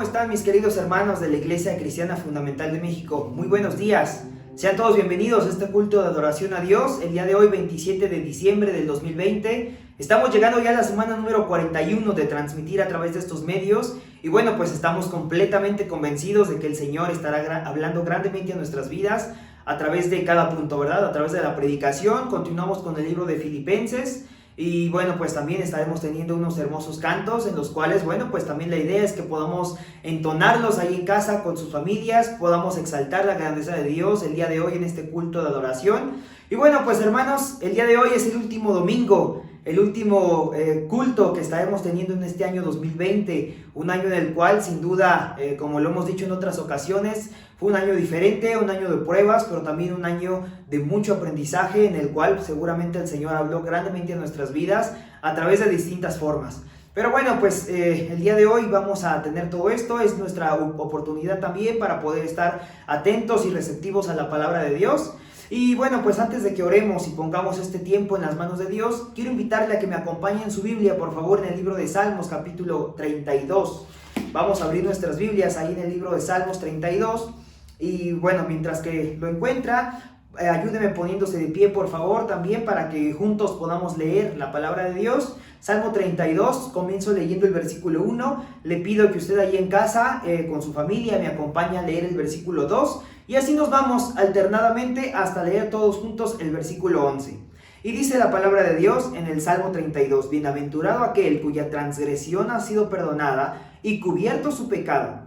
¿Cómo están mis queridos hermanos de la Iglesia Cristiana Fundamental de México? Muy buenos días. Sean todos bienvenidos a este culto de adoración a Dios. El día de hoy, 27 de diciembre del 2020. Estamos llegando ya a la semana número 41 de transmitir a través de estos medios. Y bueno, pues estamos completamente convencidos de que el Señor estará hablando grandemente a nuestras vidas a través de cada punto, ¿verdad? A través de la predicación. Continuamos con el libro de Filipenses. Y bueno, pues también estaremos teniendo unos hermosos cantos en los cuales, bueno, pues también la idea es que podamos entonarlos ahí en casa con sus familias, podamos exaltar la grandeza de Dios el día de hoy en este culto de adoración. Y bueno, pues hermanos, el día de hoy es el último domingo, el último culto que estaremos teniendo en este año 2020, un año en el cual sin duda, como lo hemos dicho en otras ocasiones, fue un año diferente, un año de pruebas, pero también un año de mucho aprendizaje en el cual seguramente el Señor habló grandemente en nuestras vidas a través de distintas formas. Pero bueno, pues el día de hoy vamos a tener todo esto, es nuestra oportunidad también para poder estar atentos y receptivos a la palabra de Dios. Y bueno, pues antes de que oremos y pongamos este tiempo en las manos de Dios, quiero invitarle a que me acompañe en su Biblia, por favor, en el libro de Salmos, capítulo 32. Vamos a abrir nuestras Biblias ahí en el libro de Salmos 32. Y bueno, mientras que lo encuentra, ayúdeme poniéndose de pie, por favor, también para que juntos podamos leer la palabra de Dios. Salmo 32, comienzo leyendo el versículo 1. Le pido que usted ahí en casa, con su familia, me acompañe a leer el versículo 2. Y así nos vamos alternadamente hasta leer todos juntos el versículo 11. Y dice la palabra de Dios en el Salmo 32, bienaventurado aquel cuya transgresión ha sido perdonada y cubierto su pecado.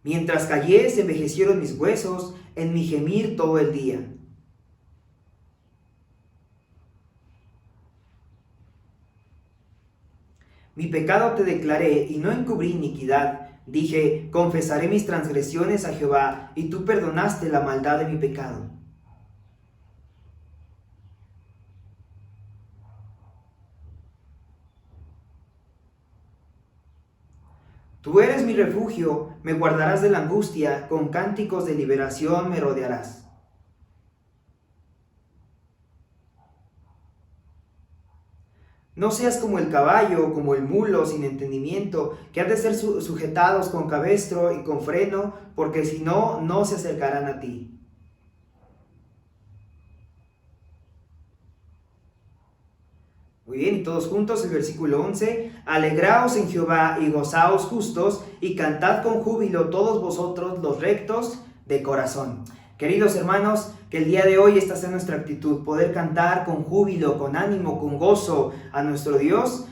Mientras callé, se envejecieron mis huesos en mi gemir todo el día. Mi pecado te declaré y no encubrí iniquidad. Dije, confesaré mis transgresiones a Jehová, y tú perdonaste la maldad de mi pecado. Tú eres mi refugio, me guardarás de la angustia, con cánticos de liberación me rodearás. No seas como el caballo, como el mulo sin entendimiento, que han de ser sujetados con cabestro y con freno, porque si no, no se acercarán a ti. Muy bien, y todos juntos el versículo 11. Alegraos en Jehová y gozaos justos, y cantad con júbilo todos vosotros los rectos de corazón. Queridos hermanos, que el día de hoy esta sea nuestra actitud, poder cantar con júbilo, con ánimo, con gozo a nuestro Dios,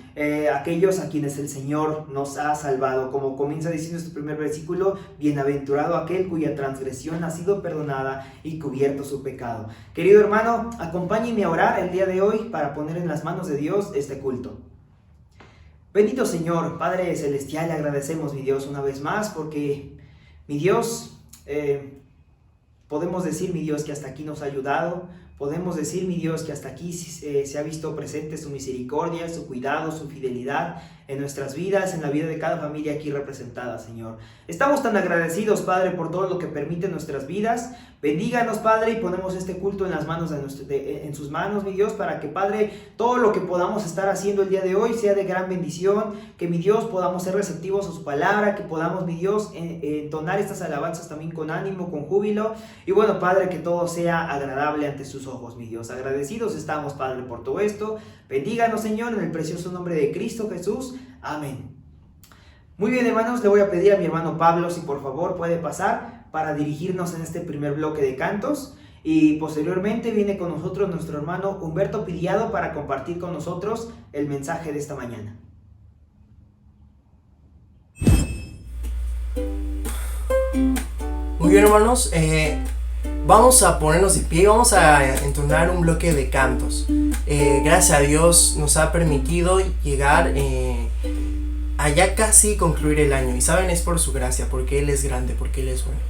aquellos a quienes el Señor nos ha salvado. Como comienza diciendo este primer versículo, bienaventurado aquel cuya transgresión ha sido perdonada y cubierto su pecado. Querido hermano, acompáñenme a orar el día de hoy para poner en las manos de Dios este culto. Bendito Señor, Padre Celestial, le agradecemos, mi Dios, una vez más, porque, mi Dios, podemos decir, mi Dios, que hasta aquí nos ha ayudado. Podemos decir, mi Dios, que hasta aquí se ha visto presente su misericordia, su cuidado, su fidelidad en nuestras vidas, en la vida de cada familia aquí representada, Señor. Estamos tan agradecidos, Padre, por todo lo que permite nuestras vidas. Bendíganos, Padre, y ponemos este culto en las manos en sus manos, mi Dios, para que, Padre, todo lo que podamos estar haciendo el día de hoy sea de gran bendición, que, mi Dios, podamos ser receptivos a su palabra, que podamos, mi Dios, entonar estas alabanzas también con ánimo, con júbilo, y bueno, Padre, que todo sea agradable ante sus ojos, mi Dios. Agradecidos estamos, Padre, por todo esto. Bendíganos, Señor, en el precioso nombre de Cristo Jesús. Amén. Muy bien, hermanos, le voy a pedir a mi hermano Pablo si por favor puede pasar para dirigirnos en este primer bloque de cantos, y posteriormente viene con nosotros nuestro hermano Humberto Piliado para compartir con nosotros el mensaje de esta mañana. Muy bien, hermanos, vamos a ponernos de pie, vamos a entonar un bloque de cantos. Gracias a Dios nos ha permitido llegar a ya casi concluir el año, y saben, es por su gracia, porque Él es grande, porque Él es bueno.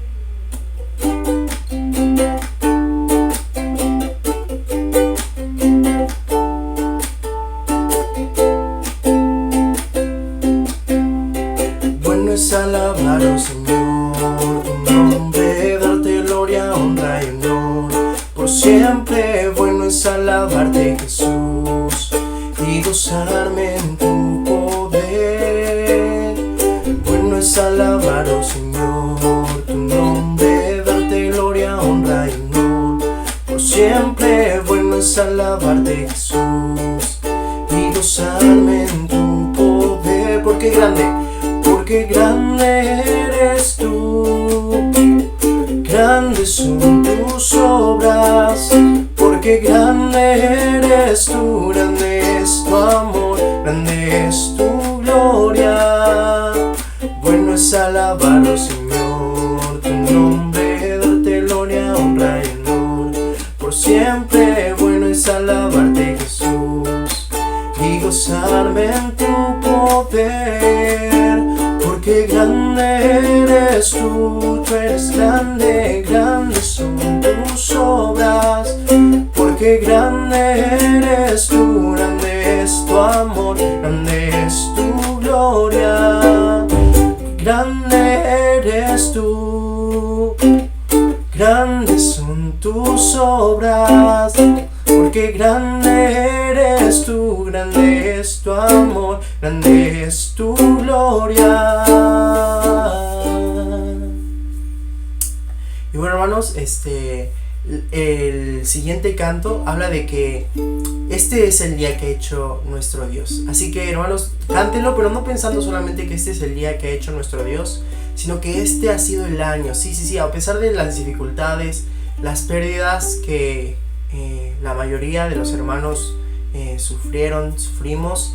Bueno es alabar, oh Señor, tu nombre, darte gloria, honra y honor por siempre. Bueno es alabarte, Jesús, y gozarme en tu poder. Bueno es alabar, oh Señor, tu nombre, darte gloria, honra y honor por siempre. Bueno es alabarte, Jesús, y gozarme en tu poder. Porque grande eres tú, grandes son tus obras. Porque grande eres tú, grande es tu amor, grande es tu gloria. Bueno es alabar, oh Señor, tu nombre, darte gloria, honra y honor por siempre. Bueno es alabarte, Jesús, y gozarme en tu poder. Porque grande eres tú, tú eres grande, grandes son tus obras. Porque grande eres tú, grande es tu amor, grande es tu gloria. Grande eres tú, grandes son tus obras. Porque grande eres tú, grande es tu amor, grande es tu gloria. Y bueno, hermanos, el siguiente canto habla de que este es el día que ha hecho nuestro Dios. Así que, hermanos, cántenlo, pero no pensando solamente que este es el día que ha hecho nuestro Dios, sino que este ha sido el año. Sí, a pesar de las dificultades, las pérdidas que la mayoría de los hermanos sufrimos,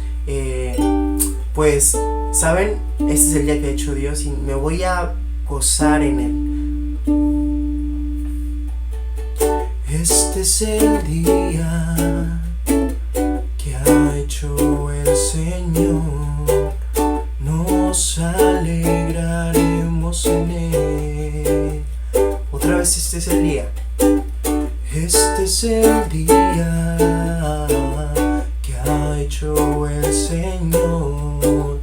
pues, ¿saben? Este es el día que ha hecho Dios y me voy a gozar en él. Este es el día que ha hecho el Señor, nos alegraremos en él. Otra vez, este es el día. Este es el día que ha hecho el Señor,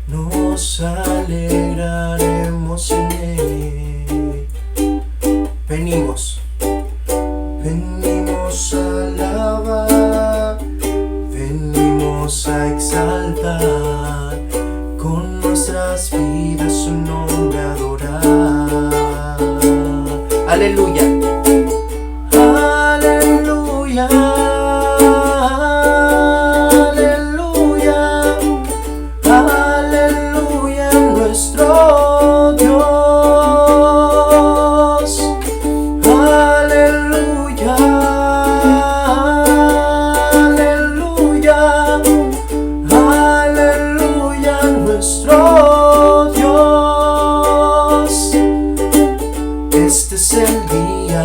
nos alegraremos en él. Venimos a alabar, venimos a exaltar, con nuestras vidas su nombre adorar. Aleluya. Aleluya, aleluya, aleluya, nuestro Dios. Aleluya, aleluya, aleluya, nuestro Dios. Este es el día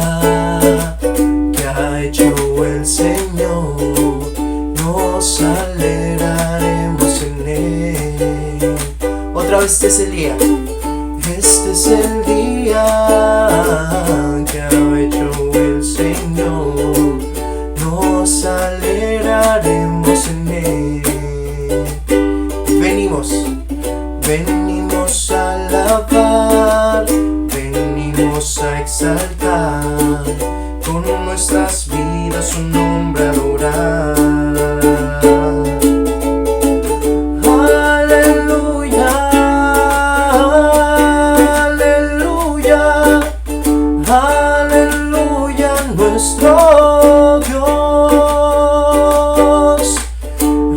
que ha hecho el Señor, nos alegraremos en él. Otra vez, este es el día. Este es el día que ha hecho el Señor, nos alegraremos en él. Venimos a alabar, venimos a exaltar, con nuestras vidas su nombre adorar. Aleluya, aleluya, aleluya, nuestro Dios.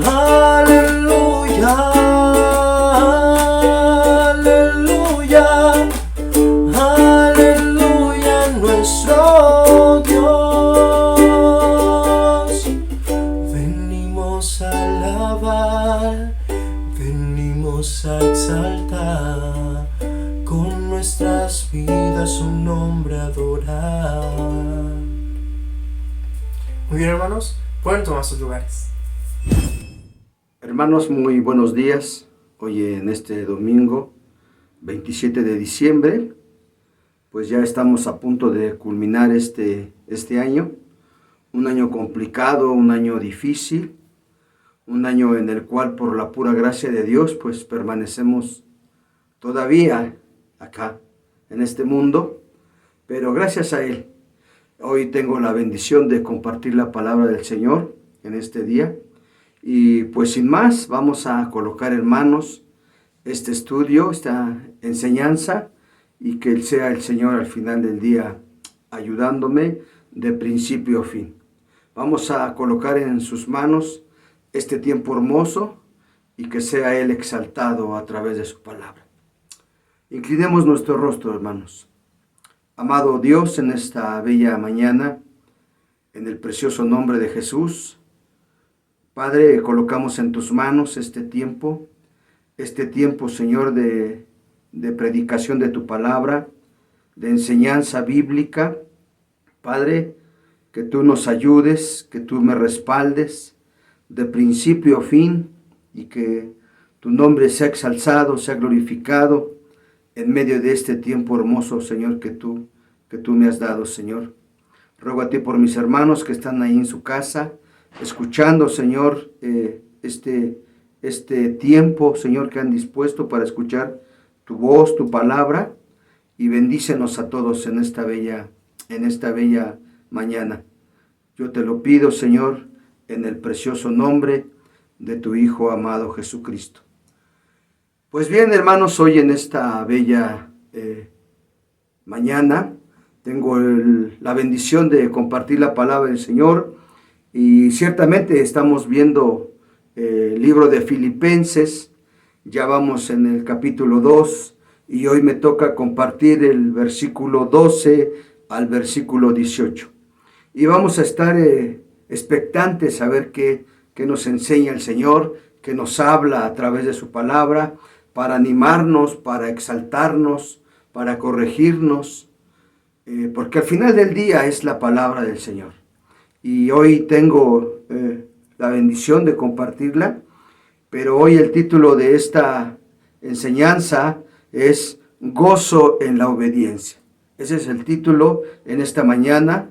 Aleluya, aleluya, aleluya, nuestro Dios. Venimos a alabar, venimos a exaltar, con nuestras vidas su nombre adorar. Muy bien, hermanos, pueden tomar sus lugares. Hermanos, muy buenos días. Hoy en este domingo 27 de diciembre, pues ya estamos a punto de culminar este año. Un año complicado, un año difícil, un año en el cual por la pura gracia de Dios pues permanecemos todavía acá en este mundo, pero gracias a Él hoy tengo la bendición de compartir la palabra del Señor en este día Y pues sin más, vamos a colocar en manos este estudio, esta enseñanza, y que sea el Señor al final del día ayudándome de principio a fin. Vamos a colocar en sus manos este tiempo hermoso y que sea Él exaltado a través de su palabra. Inclinemos nuestro rostro, hermanos. Amado Dios, en esta bella mañana, en el precioso nombre de Jesús, Padre, colocamos en tus manos este tiempo, Señor, de predicación de tu palabra, de enseñanza bíblica. Padre, que tú nos ayudes, que tú me respaldes de principio a fin y que tu nombre sea exaltado, sea glorificado en medio de este tiempo hermoso, Señor, que tú me has dado, Señor. Ruego a ti por mis hermanos que están ahí en su casa, escuchando, Señor, este tiempo, Señor, que han dispuesto para escuchar tu voz, tu palabra, y bendícenos a todos en esta bella mañana. Yo te lo pido, Señor, en el precioso nombre de tu Hijo amado Jesucristo. Pues bien, hermanos, hoy en esta bella mañana tengo la bendición de compartir la palabra del Señor, y ciertamente estamos viendo el libro de Filipenses. Ya vamos en el capítulo 2 y hoy me toca compartir el versículo 12 al versículo 18. Y vamos a estar expectantes a ver qué nos enseña el Señor, que nos habla a través de su palabra, para animarnos, para exaltarnos, para corregirnos, porque al final del día es la palabra del Señor. Y hoy tengo la bendición de compartirla, pero hoy el título de esta enseñanza es Gozo en la obediencia. Ese es el título en esta mañana,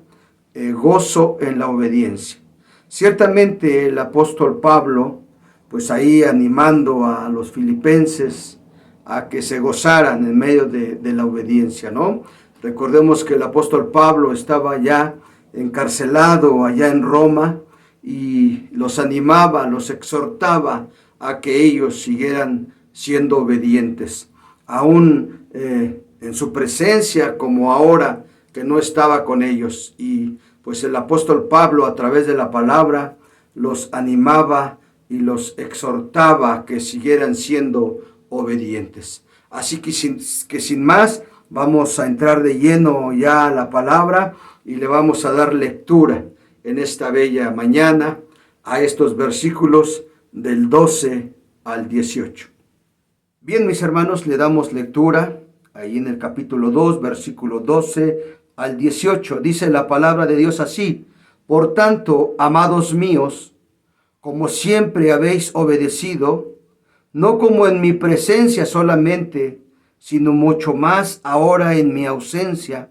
Gozo en la obediencia. Ciertamente el apóstol Pablo, pues ahí animando a los filipenses a que se gozaran en medio de la obediencia, ¿no? Recordemos que el apóstol Pablo estaba ya encarcelado allá en Roma y los animaba, los exhortaba a que ellos siguieran siendo obedientes, aún en su presencia como ahora que no estaba con ellos. Y pues el apóstol Pablo a través de la palabra los animaba y los exhortaba a que siguieran siendo obedientes. Así que sin más, vamos a entrar de lleno ya a la palabra y le vamos a dar lectura en esta bella mañana a estos versículos del 12 al 18. Bien, mis hermanos, le damos lectura ahí en el capítulo 2, versículo 12 al 18. Dice la palabra de Dios así: Por tanto, amados míos, como siempre habéis obedecido, no como en mi presencia solamente, sino mucho más ahora en mi ausencia,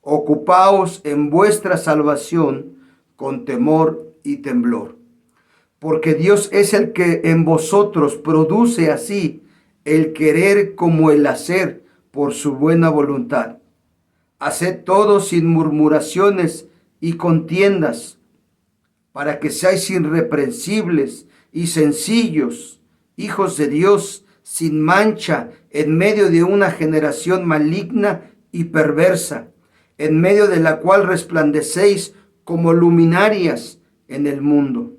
ocupaos en vuestra salvación con temor y temblor. Porque Dios es el que en vosotros produce así el querer como el hacer por su buena voluntad. Haced todo sin murmuraciones y contiendas, para que seáis irreprensibles y sencillos, hijos de Dios, sin mancha, en medio de una generación maligna y perversa, en medio de la cual resplandecéis como luminarias en el mundo,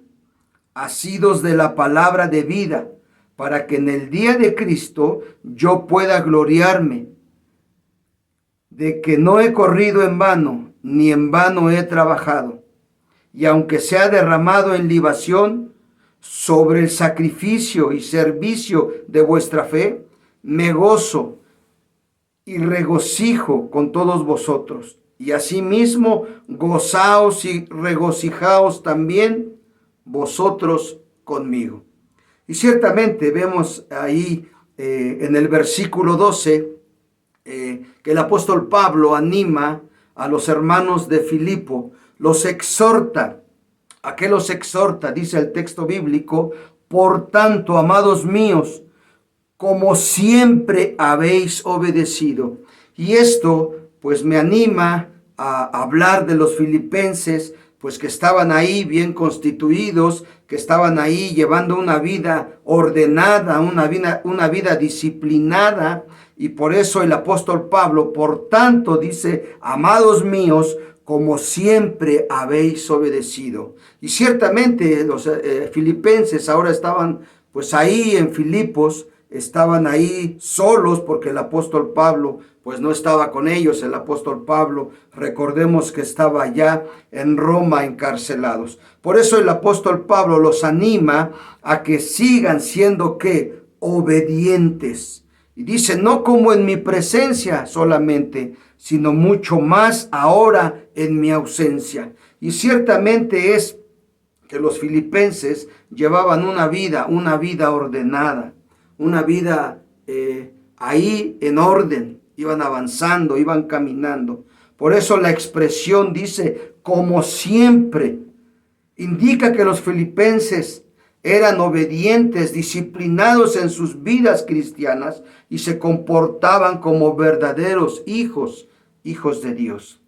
asidos de la palabra de vida, para que en el día de Cristo yo pueda gloriarme de que no he corrido en vano, ni en vano he trabajado. Y aunque sea derramado en libación sobre el sacrificio y servicio de vuestra fe, me gozo y regocijo con todos vosotros. Y asimismo gozaos y regocijaos también vosotros conmigo. Y ciertamente vemos ahí en el versículo 12 que el apóstol Pablo anima a los hermanos de Filipo, los exhorta. ¿A qué los exhorta? Dice el texto bíblico: por tanto, amados míos, como siempre habéis obedecido. Y esto pues me anima a hablar de los filipenses, pues que estaban ahí bien constituidos, que estaban ahí llevando una vida ordenada, una vida disciplinada. Y por eso el apóstol Pablo, por tanto, dice: amados míos, como siempre habéis obedecido. Y ciertamente los filipenses ahora estaban pues ahí en Filipos, estaban ahí solos porque el apóstol Pablo pues no estaba con ellos. El apóstol Pablo, recordemos que estaba allá en Roma encarcelados. Por eso el apóstol Pablo los anima a que sigan siendo ¿qué? Obedientes. Y dice: no como en mi presencia solamente, sino mucho más ahora en mi ausencia. Y ciertamente es que los filipenses llevaban una vida ordenada, una vida ahí en orden, iban avanzando, iban caminando. Por eso la expresión dice: como siempre, indica que los filipenses eran obedientes, disciplinados en sus vidas cristianas y se comportaban como verdaderos hijos de Dios.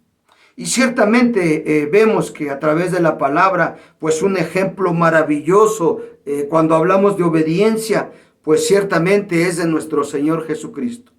Y ciertamente vemos que a través de la palabra, pues un ejemplo maravilloso cuando hablamos de obediencia, pues ciertamente es de nuestro Señor Jesucristo.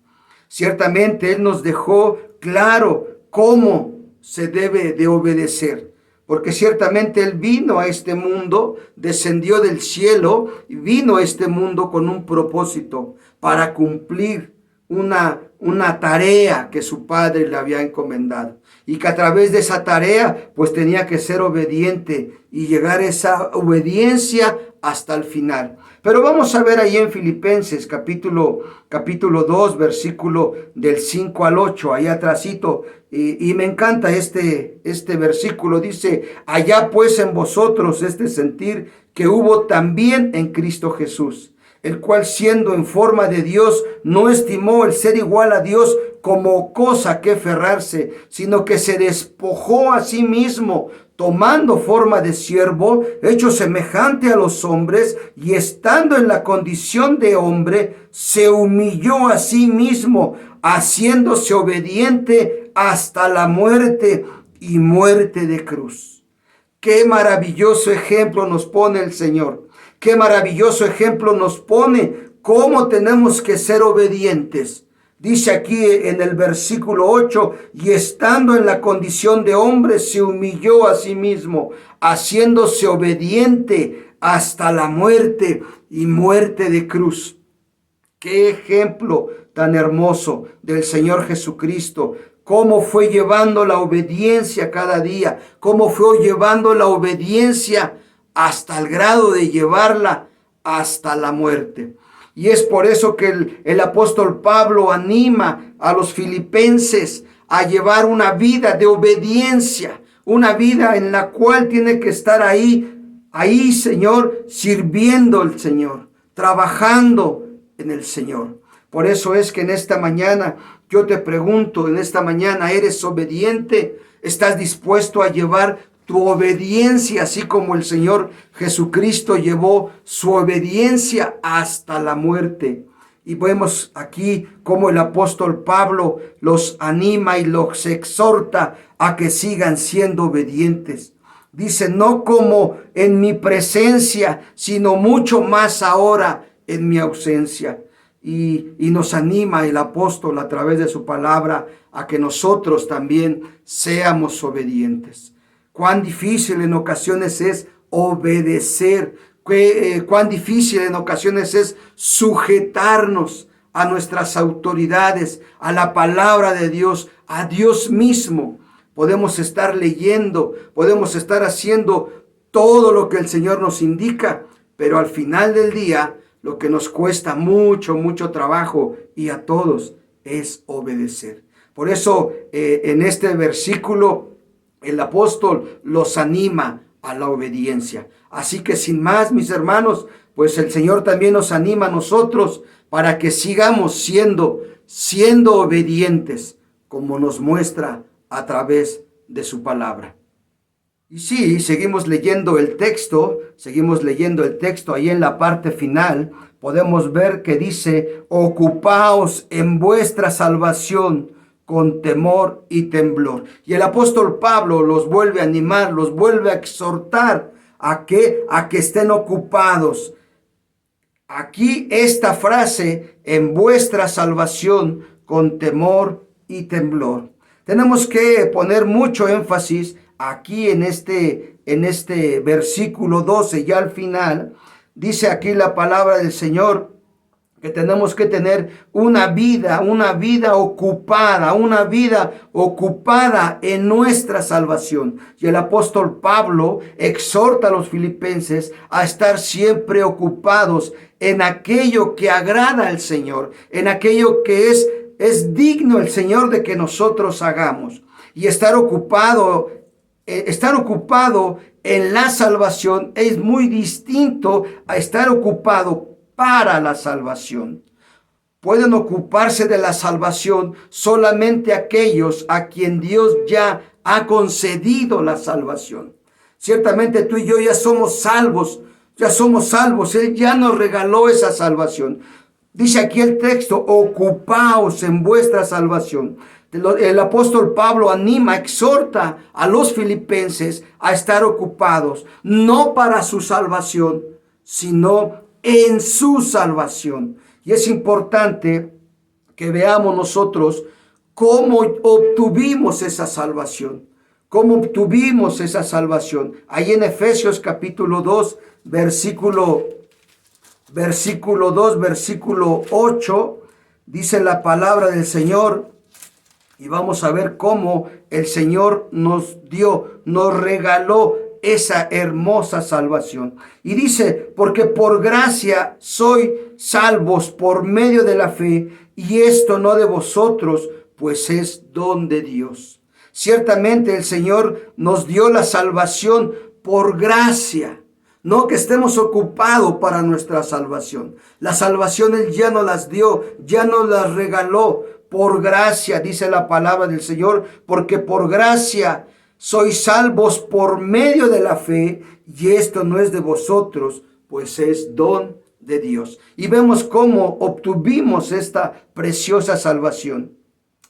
Ciertamente Él nos dejó claro cómo se debe de obedecer, porque ciertamente Él vino a este mundo, descendió del cielo y vino a este mundo con un propósito para cumplir una tarea que su Padre le había encomendado, y que a través de esa tarea pues tenía que ser obediente y llegar a esa obediencia hasta el final. Pero vamos a ver ahí en Filipenses capítulo 2, versículo del 5 al 8, allá atrásito, y me encanta este versículo. Dice: allá pues en vosotros este sentir que hubo también en Cristo Jesús, el cual siendo en forma de Dios, no estimó el ser igual a Dios como cosa que aferrarse, sino que se despojó a sí mismo, tomando forma de siervo, hecho semejante a los hombres, y estando en la condición de hombre, se humilló a sí mismo, haciéndose obediente hasta la muerte, y muerte de cruz. Qué maravilloso ejemplo nos pone el Señor. Qué maravilloso ejemplo nos pone cómo tenemos que ser obedientes. Dice aquí en el versículo 8: y estando en la condición de hombre, se humilló a sí mismo, haciéndose obediente hasta la muerte, y muerte de cruz. Qué ejemplo tan hermoso del Señor Jesucristo. Cómo fue llevando la obediencia cada día, cómo fue llevando la obediencia hasta el grado de llevarla hasta la muerte. Y es por eso que el apóstol Pablo anima a los filipenses a llevar una vida de obediencia, una vida en la cual tiene que estar ahí, Señor, sirviendo al Señor, trabajando en el Señor. Por eso es que en esta mañana yo te pregunto, en esta mañana, ¿eres obediente? ¿Estás dispuesto a llevar tu obediencia, así como el Señor Jesucristo llevó su obediencia hasta la muerte? Y vemos aquí cómo el apóstol Pablo los anima y los exhorta a que sigan siendo obedientes. Dice: no como en mi presencia, sino mucho más ahora en mi ausencia. Y nos anima el apóstol a través de su palabra a que nosotros también seamos obedientes. Cuán difícil en ocasiones es obedecer, cuán difícil en ocasiones es sujetarnos a nuestras autoridades, a la palabra de Dios, a Dios mismo. Podemos estar leyendo, podemos estar haciendo todo lo que el Señor nos indica, pero al final del día lo que nos cuesta mucho trabajo, y a todos, es obedecer. Por eso en este versículo el apóstol los anima a la obediencia. Así que sin más, mis hermanos, pues el Señor también nos anima a nosotros para que sigamos siendo obedientes, como nos muestra a través de su palabra. Y sí, seguimos leyendo el texto ahí en la parte final. Podemos ver que dice: ocupaos en vuestra salvación con temor y temblor. Y el apóstol Pablo los vuelve a animar, los vuelve a exhortar a que estén ocupados. Aquí esta frase, en vuestra salvación con temor y temblor. Tenemos que poner mucho énfasis aquí en este versículo 12, ya al final. Dice aquí la palabra del Señor que tenemos que tener una vida ocupada en nuestra salvación. Y el apóstol Pablo exhorta a los filipenses a estar siempre ocupados en aquello que agrada al Señor, en aquello que es digno el Señor de que nosotros hagamos. Y estar ocupado en la salvación es muy distinto a estar ocupado para la salvación. Pueden ocuparse de la salvación solamente aquellos a quien Dios ya ha concedido la salvación. Ciertamente tú y yo ya somos salvos. Él ya nos regaló esa salvación. Dice aquí el texto, ocupaos en vuestra salvación. El apóstol Pablo anima, exhorta a los filipenses a estar ocupados, no para su salvación, sino en su salvación. Y es importante que veamos nosotros cómo obtuvimos esa salvación. Ahí en Efesios capítulo 2, versículo 8, dice la palabra del Señor, y vamos a ver cómo el Señor nos regaló esa hermosa salvación. Y dice, porque por gracia sois salvos por medio de la fe, y esto no de vosotros, pues es don de Dios. Ciertamente el Señor nos dio la salvación por gracia, no que estemos ocupados para nuestra salvación. La salvación Él ya nos las dio, ya nos las regaló por gracia, dice la palabra del Señor, porque por gracia sois salvos por medio de la fe, y esto no es de vosotros, pues es don de Dios. Y vemos cómo obtuvimos esta preciosa salvación.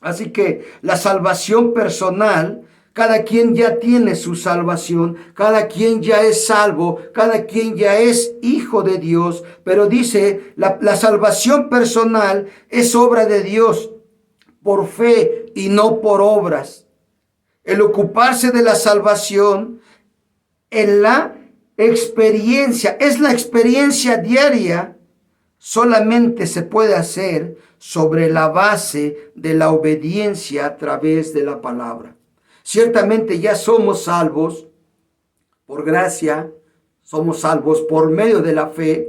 Así que la salvación personal, cada quien ya tiene su salvación, cada quien ya es salvo, cada quien ya es hijo de Dios. Pero dice, la salvación personal es obra de Dios por fe y no por obras. El ocuparse de la salvación en la experiencia, es la experiencia diaria, solamente se puede hacer sobre la base de la obediencia a través de la palabra. Ciertamente ya somos salvos por gracia, somos salvos por medio de la fe,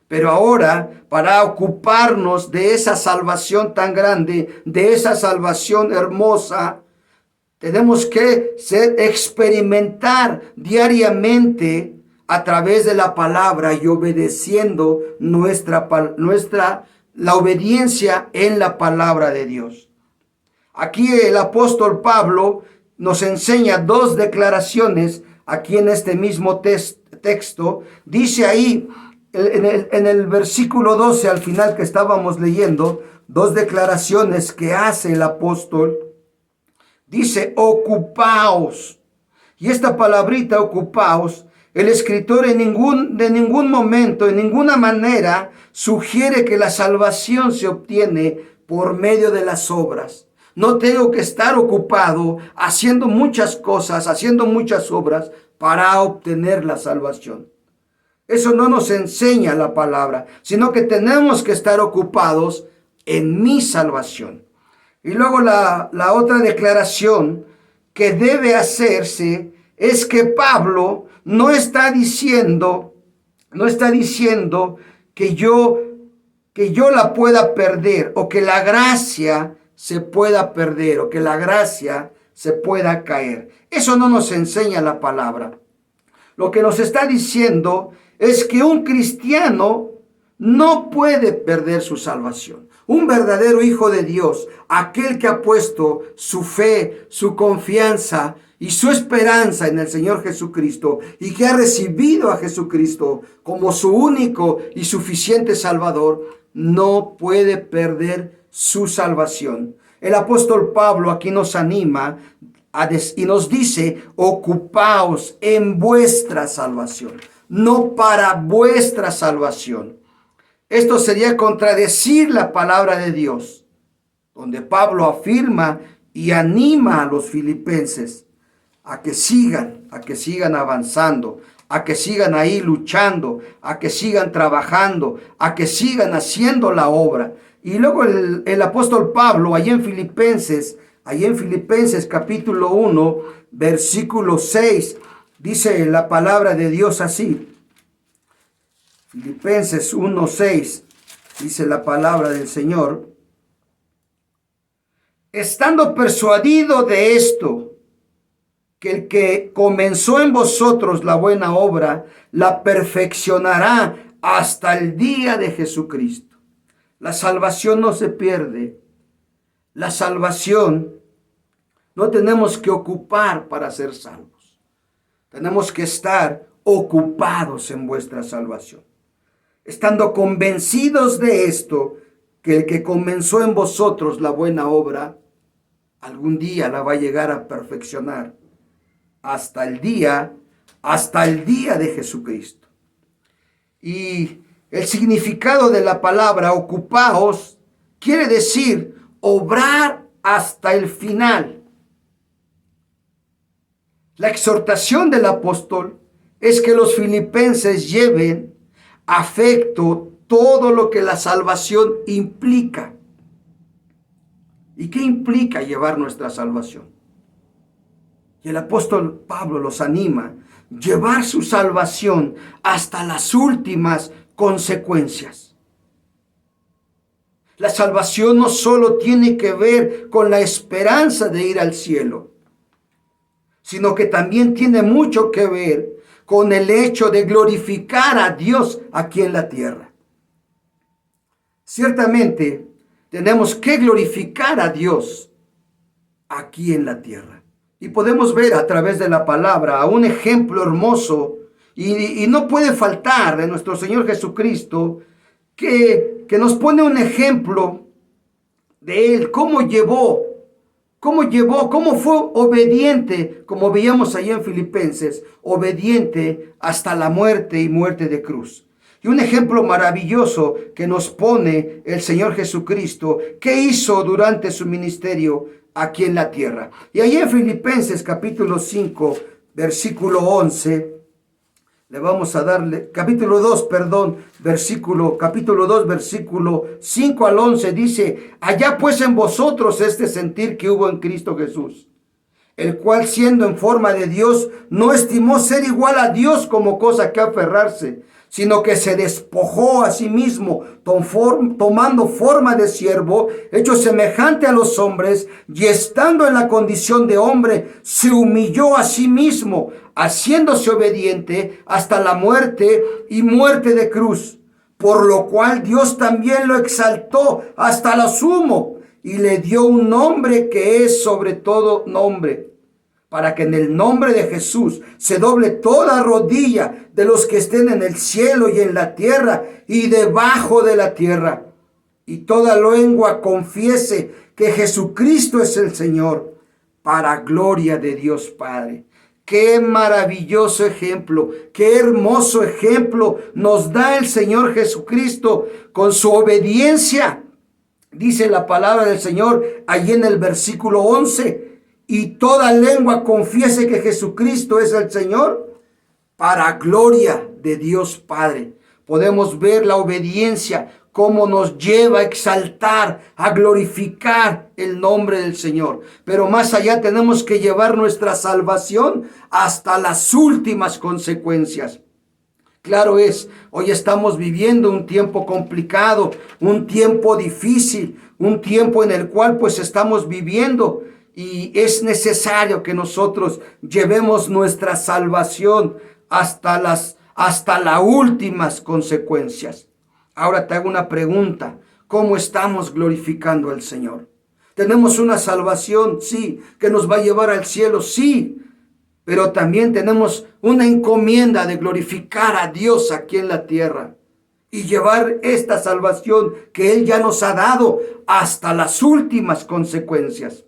pero ahora para ocuparnos de esa salvación tan grande, de esa salvación hermosa, tenemos que experimentar diariamente a través de la palabra y obedeciendo la obediencia en la palabra de Dios. Aquí el apóstol Pablo nos enseña dos declaraciones aquí en este mismo texto. Dice ahí en el versículo 12 al final que estábamos leyendo, dos declaraciones que hace el apóstol. Dice, ocupaos. Y esta palabrita, ocupaos, el escritor de ningún momento, en ninguna manera, sugiere que la salvación se obtiene por medio de las obras. No tengo que estar ocupado haciendo muchas cosas, haciendo muchas obras para obtener la salvación. Eso no nos enseña la palabra, sino que tenemos que estar ocupados en mi salvación. Y luego la otra declaración que debe hacerse es que Pablo no está diciendo que yo la pueda perder, o que la gracia se pueda perder, o que la gracia se pueda caer. Eso no nos enseña la palabra. Lo que nos está diciendo es que un cristiano no puede perder su salvación. Un verdadero hijo de Dios, aquel que ha puesto su fe, su confianza y su esperanza en el Señor Jesucristo, y que ha recibido a Jesucristo como su único y suficiente Salvador, no puede perder su salvación. El apóstol Pablo aquí nos anima y nos dice: ocupaos en vuestra salvación, no para vuestra salvación. Esto sería contradecir la palabra de Dios, donde Pablo afirma y anima a los filipenses a que sigan avanzando, a que sigan ahí luchando, a que sigan trabajando, a que sigan haciendo la obra. Y luego el apóstol Pablo, allí en Filipenses capítulo 1, versículo 6, dice la palabra de Dios así. Filipenses 1:6, dice la palabra del Señor: estando persuadido de esto, que el que comenzó en vosotros la buena obra, la perfeccionará hasta el día de Jesucristo. La salvación no se pierde. La salvación no tenemos que ocupar para ser salvos. Tenemos que estar ocupados en vuestra salvación, estando convencidos de esto, que el que comenzó en vosotros la buena obra, algún día la va a llegar a perfeccionar hasta el día de Jesucristo. Y el significado de la palabra ocupaos quiere decir obrar hasta el final. La exhortación del apóstol es que los filipenses lleven a efecto todo lo que la salvación implica. ¿Y qué implica llevar nuestra salvación? Y el apóstol Pablo los anima a llevar su salvación hasta las últimas consecuencias. La salvación no solo tiene que ver con la esperanza de ir al cielo, sino que también tiene mucho que ver con el hecho de glorificar a Dios aquí en la tierra. Ciertamente, tenemos que glorificar a Dios aquí en la tierra. Y podemos ver a través de la palabra un ejemplo hermoso, y no puede faltar, de nuestro Señor Jesucristo, que nos pone un ejemplo de Él, cómo fue obediente, como veíamos allá en Filipenses, obediente hasta la muerte y muerte de cruz. Y un ejemplo maravilloso que nos pone el Señor Jesucristo, que hizo durante su ministerio aquí en la tierra. Y allí en Filipenses capítulo 5, versículo 11, le vamos a darle, capítulo 2, versículo 5 al 11, dice: allá pues en vosotros este sentir que hubo en Cristo Jesús, el cual siendo en forma de Dios, no estimó ser igual a Dios como cosa que aferrarse, sino que se despojó a sí mismo, tomando forma de siervo, hecho semejante a los hombres, y estando en la condición de hombre, se humilló a sí mismo, haciéndose obediente hasta la muerte y muerte de cruz. Por lo cual Dios también lo exaltó hasta lo sumo, y le dio un nombre que es sobre todo nombre, para que en el nombre de Jesús se doble toda rodilla de los que estén en el cielo y en la tierra y debajo de la tierra, y toda lengua confiese que Jesucristo es el Señor, para gloria de Dios Padre. Qué maravilloso ejemplo, qué hermoso ejemplo nos da el Señor Jesucristo con su obediencia. Dice la palabra del Señor allí en el versículo 11, y toda lengua confiese que Jesucristo es el Señor, para gloria de Dios Padre. Podemos ver la obediencia, cómo nos lleva a exaltar, a glorificar el nombre del Señor. Pero más allá tenemos que llevar nuestra salvación hasta las últimas consecuencias. Claro es, hoy estamos viviendo un tiempo complicado, un tiempo difícil, un tiempo en el cual pues estamos viviendo. Y es necesario que nosotros llevemos nuestra salvación hasta las últimas consecuencias. Ahora te hago una pregunta: ¿cómo estamos glorificando al Señor? ¿Tenemos una salvación? Sí. ¿Que nos va a llevar al cielo? Sí. Pero también tenemos una encomienda de glorificar a Dios aquí en la tierra. y llevar esta salvación que Él ya nos ha dado hasta las últimas consecuencias.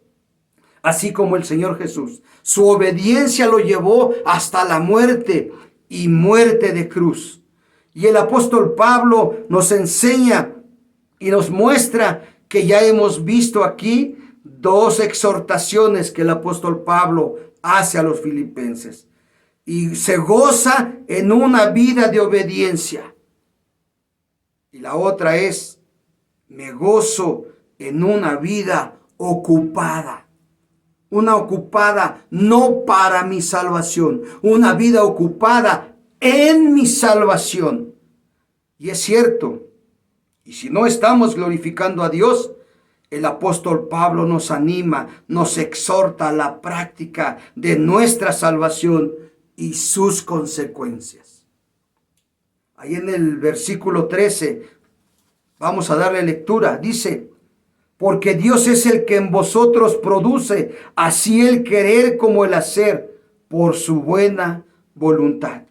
Así como el Señor Jesús, su obediencia lo llevó hasta la muerte y muerte de cruz. Y el apóstol Pablo nos enseña y nos muestra que ya hemos visto aquí dos exhortaciones que el apóstol Pablo hace a los filipenses. Y se goza en una vida de obediencia. Y la otra es, me gozo en una vida ocupada. Una ocupada no para mi salvación, una vida ocupada en mi salvación. Y es cierto, y si no estamos glorificando a Dios, el apóstol Pablo nos anima, nos exhorta a la práctica de nuestra salvación y sus consecuencias. Ahí en el versículo 13, vamos a darle lectura, dice, porque Dios es el que en vosotros produce así el querer como el hacer por su buena voluntad.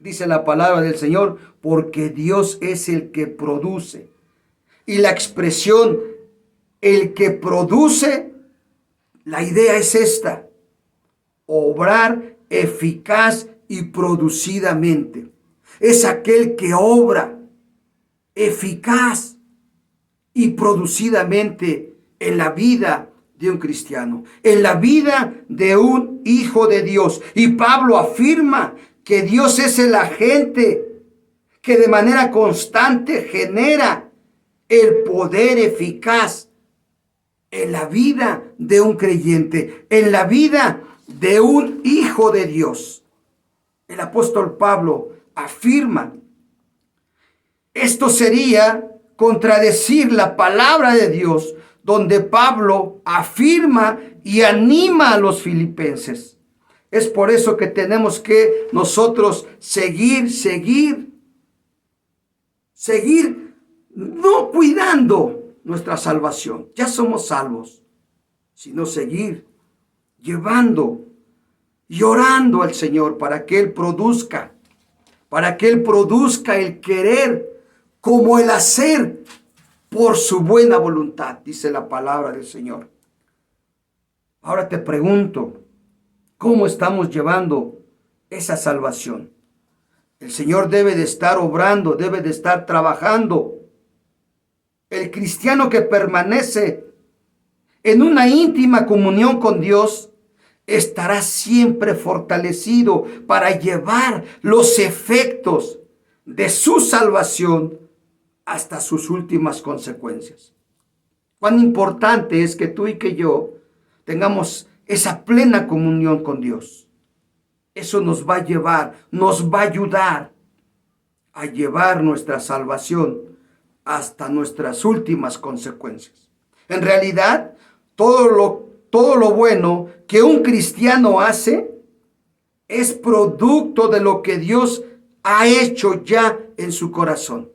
Dice la palabra del Señor, porque Dios es el que produce. Y la expresión, el que produce, la idea es esta, obrar eficaz y producidamente. Es aquel que obra eficaz y producidamente en la vida de un cristiano, en la vida de un hijo de Dios. Y Pablo afirma que Dios es el agente que de manera constante genera el poder eficaz en la vida de un creyente, en la vida de un hijo de Dios. El apóstol Pablo afirma, esto sería contradecir la palabra de Dios, donde Pablo afirma y anima a los filipenses. Es por eso que tenemos que nosotros seguir, no cuidando nuestra salvación. Ya somos salvos, sino seguir llevando y orando al Señor para que Él produzca el querer como el hacer por su buena voluntad, dice la palabra del Señor. Ahora te pregunto, ¿cómo estamos llevando esa salvación? El Señor debe de estar obrando, debe de estar trabajando. El cristiano que permanece en una íntima comunión con Dios estará siempre fortalecido para llevar los efectos de su salvación hasta sus últimas consecuencias. Cuán importante es que tú y que yo tengamos esa plena comunión con Dios. Eso nos va a llevar, nos va a ayudar a llevar nuestra salvación hasta nuestras últimas consecuencias. En realidad, todo lo bueno que un cristiano hace es producto de lo que Dios ha hecho ya en su corazón.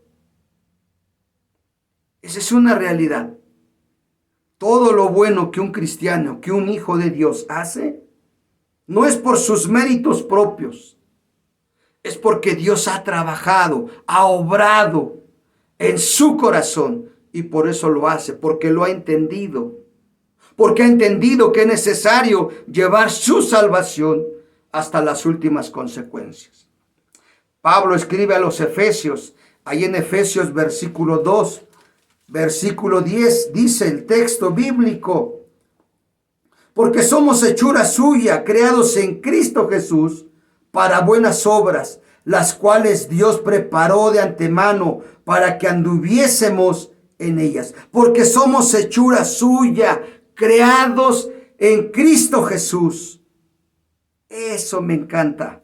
Esa es una realidad. Todo lo bueno que un cristiano, que un hijo de Dios hace, no es por sus méritos propios. Es porque Dios ha trabajado, ha obrado en su corazón y por eso lo hace, porque lo ha entendido. Porque ha entendido que es necesario llevar su salvación hasta las últimas consecuencias. Pablo escribe a los Efesios, ahí en Efesios versículo 2, versículo 10, dice el texto bíblico, porque somos hechura suya, creados en Cristo Jesús, para buenas obras, las cuales Dios preparó de antemano para que anduviésemos en ellas. Porque somos hechura suya, creados en Cristo Jesús. Eso me encanta,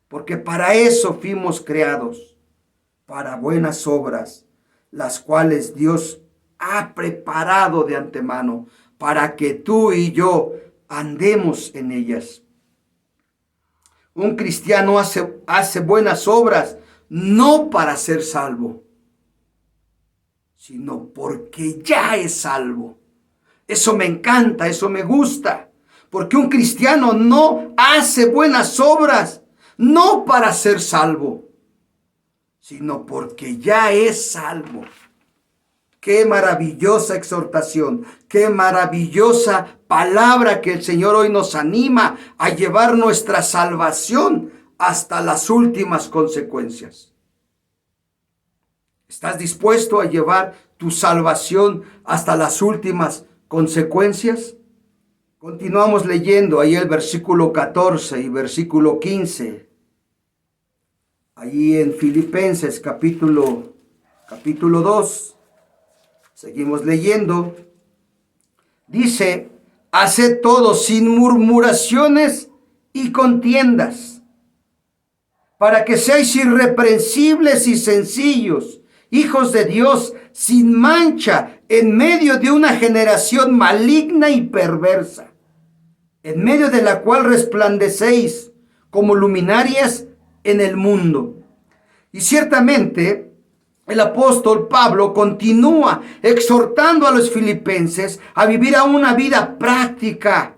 porque para eso fuimos creados, para buenas obras, las cuales Dios ha preparado de antemano para que tú y yo andemos en ellas. Un cristiano hace buenas obras no para ser salvo, sino porque ya es salvo. Eso me encanta, eso me gusta, porque un cristiano no hace buenas obras no para ser salvo, sino porque ya es salvo. Qué maravillosa exhortación, qué maravillosa palabra que el Señor hoy nos anima a llevar nuestra salvación hasta las últimas consecuencias. ¿Estás dispuesto a llevar tu salvación hasta las últimas consecuencias? Continuamos leyendo ahí el versículo 14 y versículo 15. Allí en Filipenses capítulo 2. Seguimos leyendo. Dice, haced todo sin murmuraciones y contiendas, para que seáis irreprensibles y sencillos, hijos de Dios, sin mancha, en medio de una generación maligna y perversa, en medio de la cual resplandecéis como luminarias en el mundo. Y ciertamente el apóstol Pablo continúa exhortando a los filipenses a vivir a una vida práctica,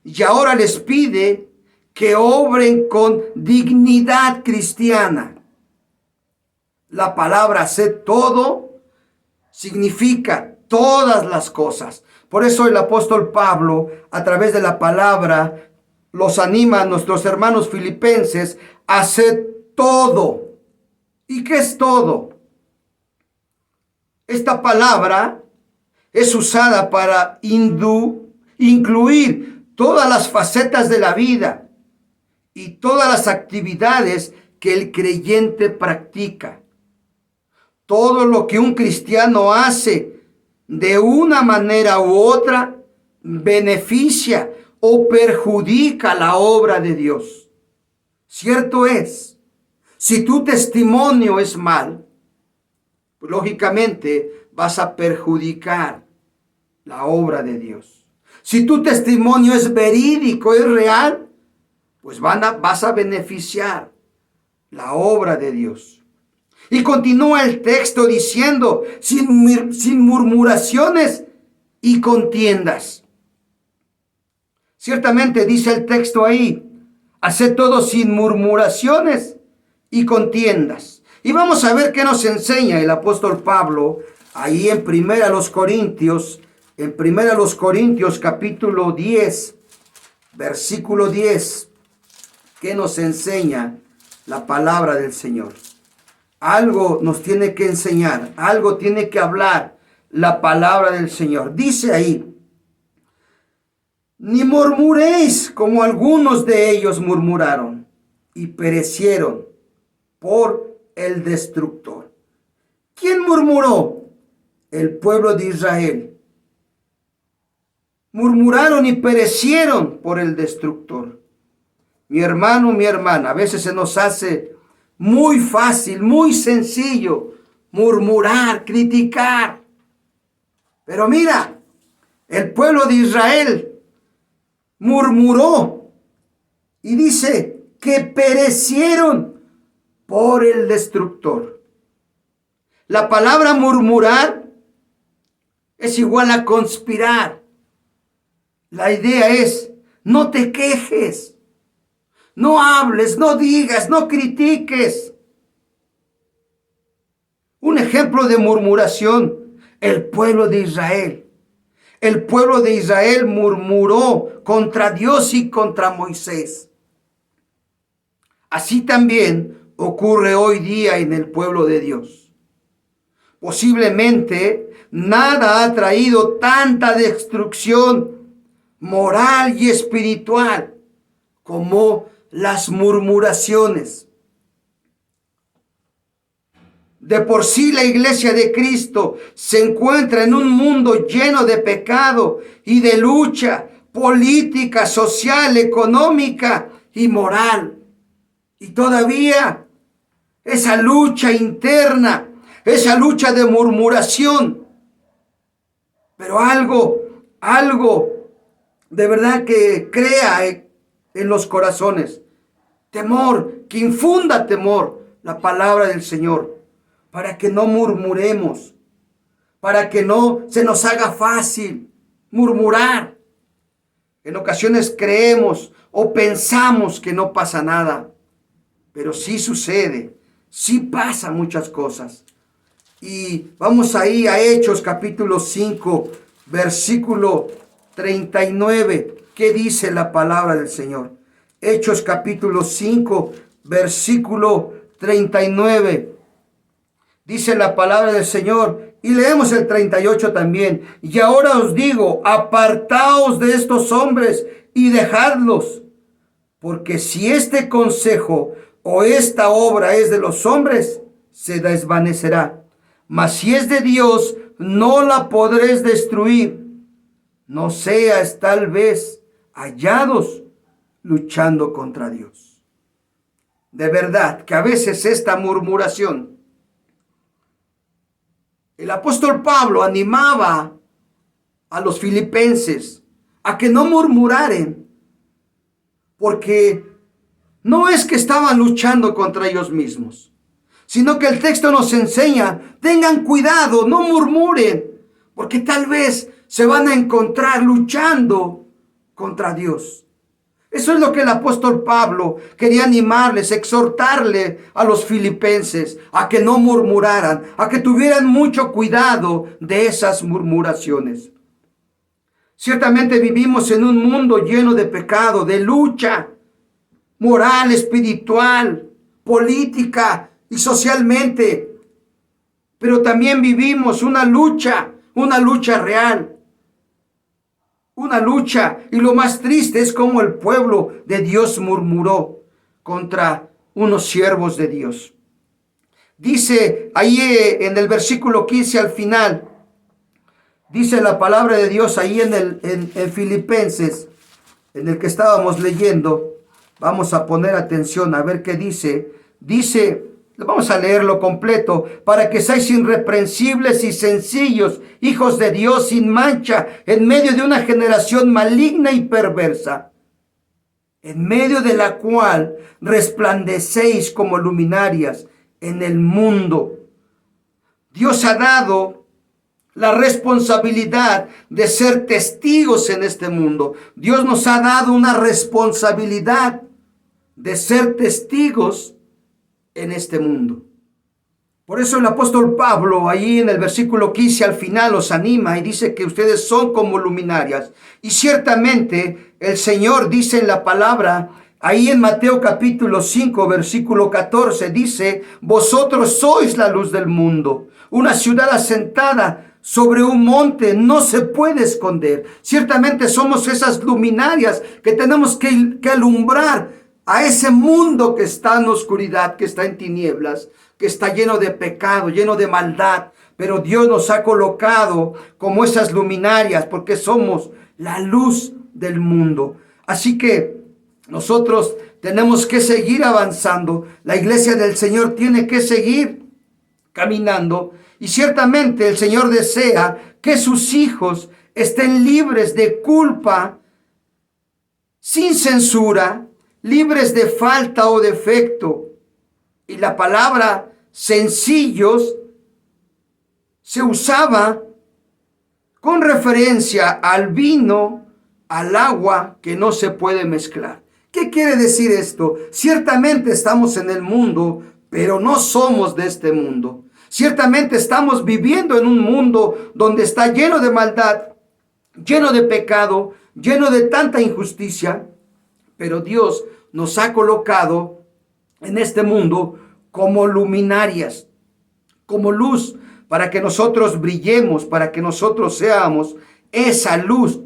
y ahora les pide que obren con dignidad cristiana. La palabra hacer todo significa todas las cosas. Por eso el apóstol Pablo, a través de la palabra, los anima a nuestros hermanos filipenses a hacer todo. ¿Y qué es todo? Esta palabra es usada para incluir todas las facetas de la vida y todas las actividades que el creyente practica. Todo lo que un cristiano hace de una manera u otra beneficia o perjudica la obra de Dios. Cierto es, si tu testimonio es mal, pues lógicamente vas a perjudicar la obra de Dios. Si tu testimonio es verídico, es real, pues vas a beneficiar la obra de Dios. Y continúa el texto diciendo, sin murmuraciones y contiendas. Ciertamente dice el texto ahí, haced todo sin murmuraciones y contiendas. Y vamos a ver qué nos enseña el apóstol Pablo ahí en Primera a los Corintios capítulo 10, versículo 10. ¿Qué nos enseña la palabra del Señor? Algo nos tiene que enseñar, algo tiene que hablar la palabra del Señor. Dice ahí, ni murmuréis como algunos de ellos murmuraron y perecieron por el destructor. ¿Quién murmuró? El pueblo de Israel. Murmuraron y perecieron por el destructor. Mi hermano, mi hermana, a veces se nos hace muy fácil, muy sencillo murmurar, criticar. Pero mira, el pueblo de Israel murmuró y dice que perecieron por el destructor. La palabra murmurar es igual a conspirar. La idea es, no te quejes, no hables, no digas, no critiques. Un ejemplo de murmuración, el pueblo de Israel. El pueblo de Israel murmuró contra Dios y contra Moisés. Así también ocurre hoy día en el pueblo de Dios. Posiblemente nada ha traído tanta destrucción moral y espiritual como las murmuraciones. De por sí la iglesia de Cristo se encuentra en un mundo lleno de pecado y de lucha política, social, económica y moral. Y todavía esa lucha interna, esa lucha de murmuración. Pero algo de verdad que crea en los corazones. Temor, que infunda temor, la palabra del Señor. Para que no murmuremos, para que no se nos haga fácil murmurar. En ocasiones creemos o pensamos que no pasa nada, pero sí sucede sí pasan muchas cosas. Y vamos ahí a Hechos capítulo 5, versículo 39. ¿Qué dice la palabra del Señor? Hechos capítulo 5, versículo 39. Dice la palabra del Señor, y leemos el 38 también. Y ahora os digo, apartaos de estos hombres y dejadlos, porque si este consejo o esta obra es de los hombres, se desvanecerá. Mas si es de Dios, no la podréis destruir. No seas tal vez hallados luchando contra Dios. De verdad que a veces esta murmuración, el apóstol Pablo animaba a los filipenses a que no murmuraren, porque no es que estaban luchando contra ellos mismos, sino que el texto nos enseña, tengan cuidado, no murmuren, porque tal vez se van a encontrar luchando contra Dios. Eso es lo que el apóstol Pablo quería animarles, exhortarle a los filipenses, a que no murmuraran, a que tuvieran mucho cuidado de esas murmuraciones. Ciertamente vivimos en un mundo lleno de pecado, de lucha moral, espiritual, política y socialmente. Pero también vivimos una lucha real. Una lucha, y lo más triste es como el pueblo de Dios murmuró contra unos siervos de Dios. Dice ahí en el versículo 15 al final, dice la palabra de Dios ahí en Filipenses, en el que estábamos leyendo. Vamos a poner atención a ver qué dice. Dice, vamos a leerlo completo, para que seáis irreprensibles y sencillos, hijos de Dios sin mancha, en medio de una generación maligna y perversa, en medio de la cual resplandecéis como luminarias en el mundo. Dios ha dado la responsabilidad de ser testigos en este mundo. Dios nos ha dado una responsabilidad de ser testigos en este mundo. Por eso el apóstol Pablo ahí en el versículo 15 al final los anima y dice que ustedes son como luminarias. Y ciertamente el Señor dice en la palabra, ahí en Mateo capítulo 5 versículo 14, dice, vosotros sois la luz del mundo. Una ciudad asentada sobre un monte no se puede esconder. Ciertamente somos esas luminarias que tenemos que alumbrar a ese mundo que está en oscuridad, que está en tinieblas, que está lleno de pecado, lleno de maldad. Pero Dios nos ha colocado como esas luminarias porque somos la luz del mundo. Así que nosotros tenemos que seguir avanzando. La iglesia del Señor tiene que seguir caminando. Y ciertamente el Señor desea que sus hijos estén libres de culpa, sin censura, libres de falta o defecto. Y la palabra sencillos se usaba con referencia al vino, al agua que no se puede mezclar. ¿Qué quiere decir esto? Ciertamente estamos en el mundo, pero no somos de este mundo. Ciertamente estamos viviendo en un mundo donde está lleno de maldad, lleno de pecado, lleno de tanta injusticia. Pero Dios nos ha colocado en este mundo como luminarias, como luz, para que nosotros brillemos, para que nosotros seamos esa luz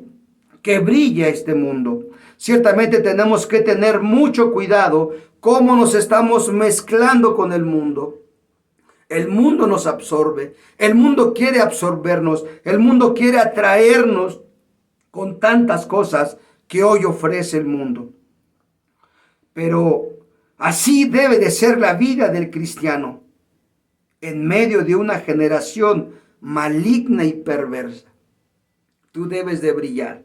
que brilla este mundo. Ciertamente tenemos que tener mucho cuidado cómo nos estamos mezclando con el mundo. El mundo nos absorbe, el mundo quiere absorbernos, el mundo quiere atraernos con tantas cosas que hoy ofrece el mundo. Pero así debe de ser la vida del cristiano en medio de una generación maligna y perversa. Tú debes de brillar.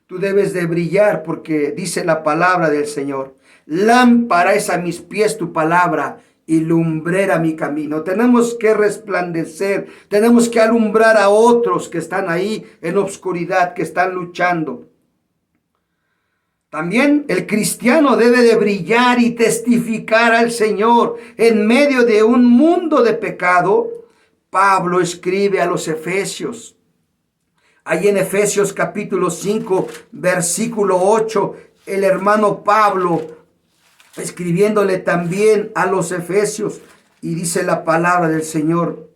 Tú debes de brillar porque dice la palabra del Señor. Lámpara es a mis pies tu palabra y lumbrera mi camino. Tenemos que resplandecer. Tenemos que alumbrar a otros que están ahí en obscuridad, que están luchando. También el cristiano debe de brillar y testificar al Señor en medio de un mundo de pecado. Pablo escribe a los Efesios. Ahí en Efesios capítulo 5, versículo 8, el hermano Pablo escribiéndole también a los Efesios, y dice la palabra del Señor,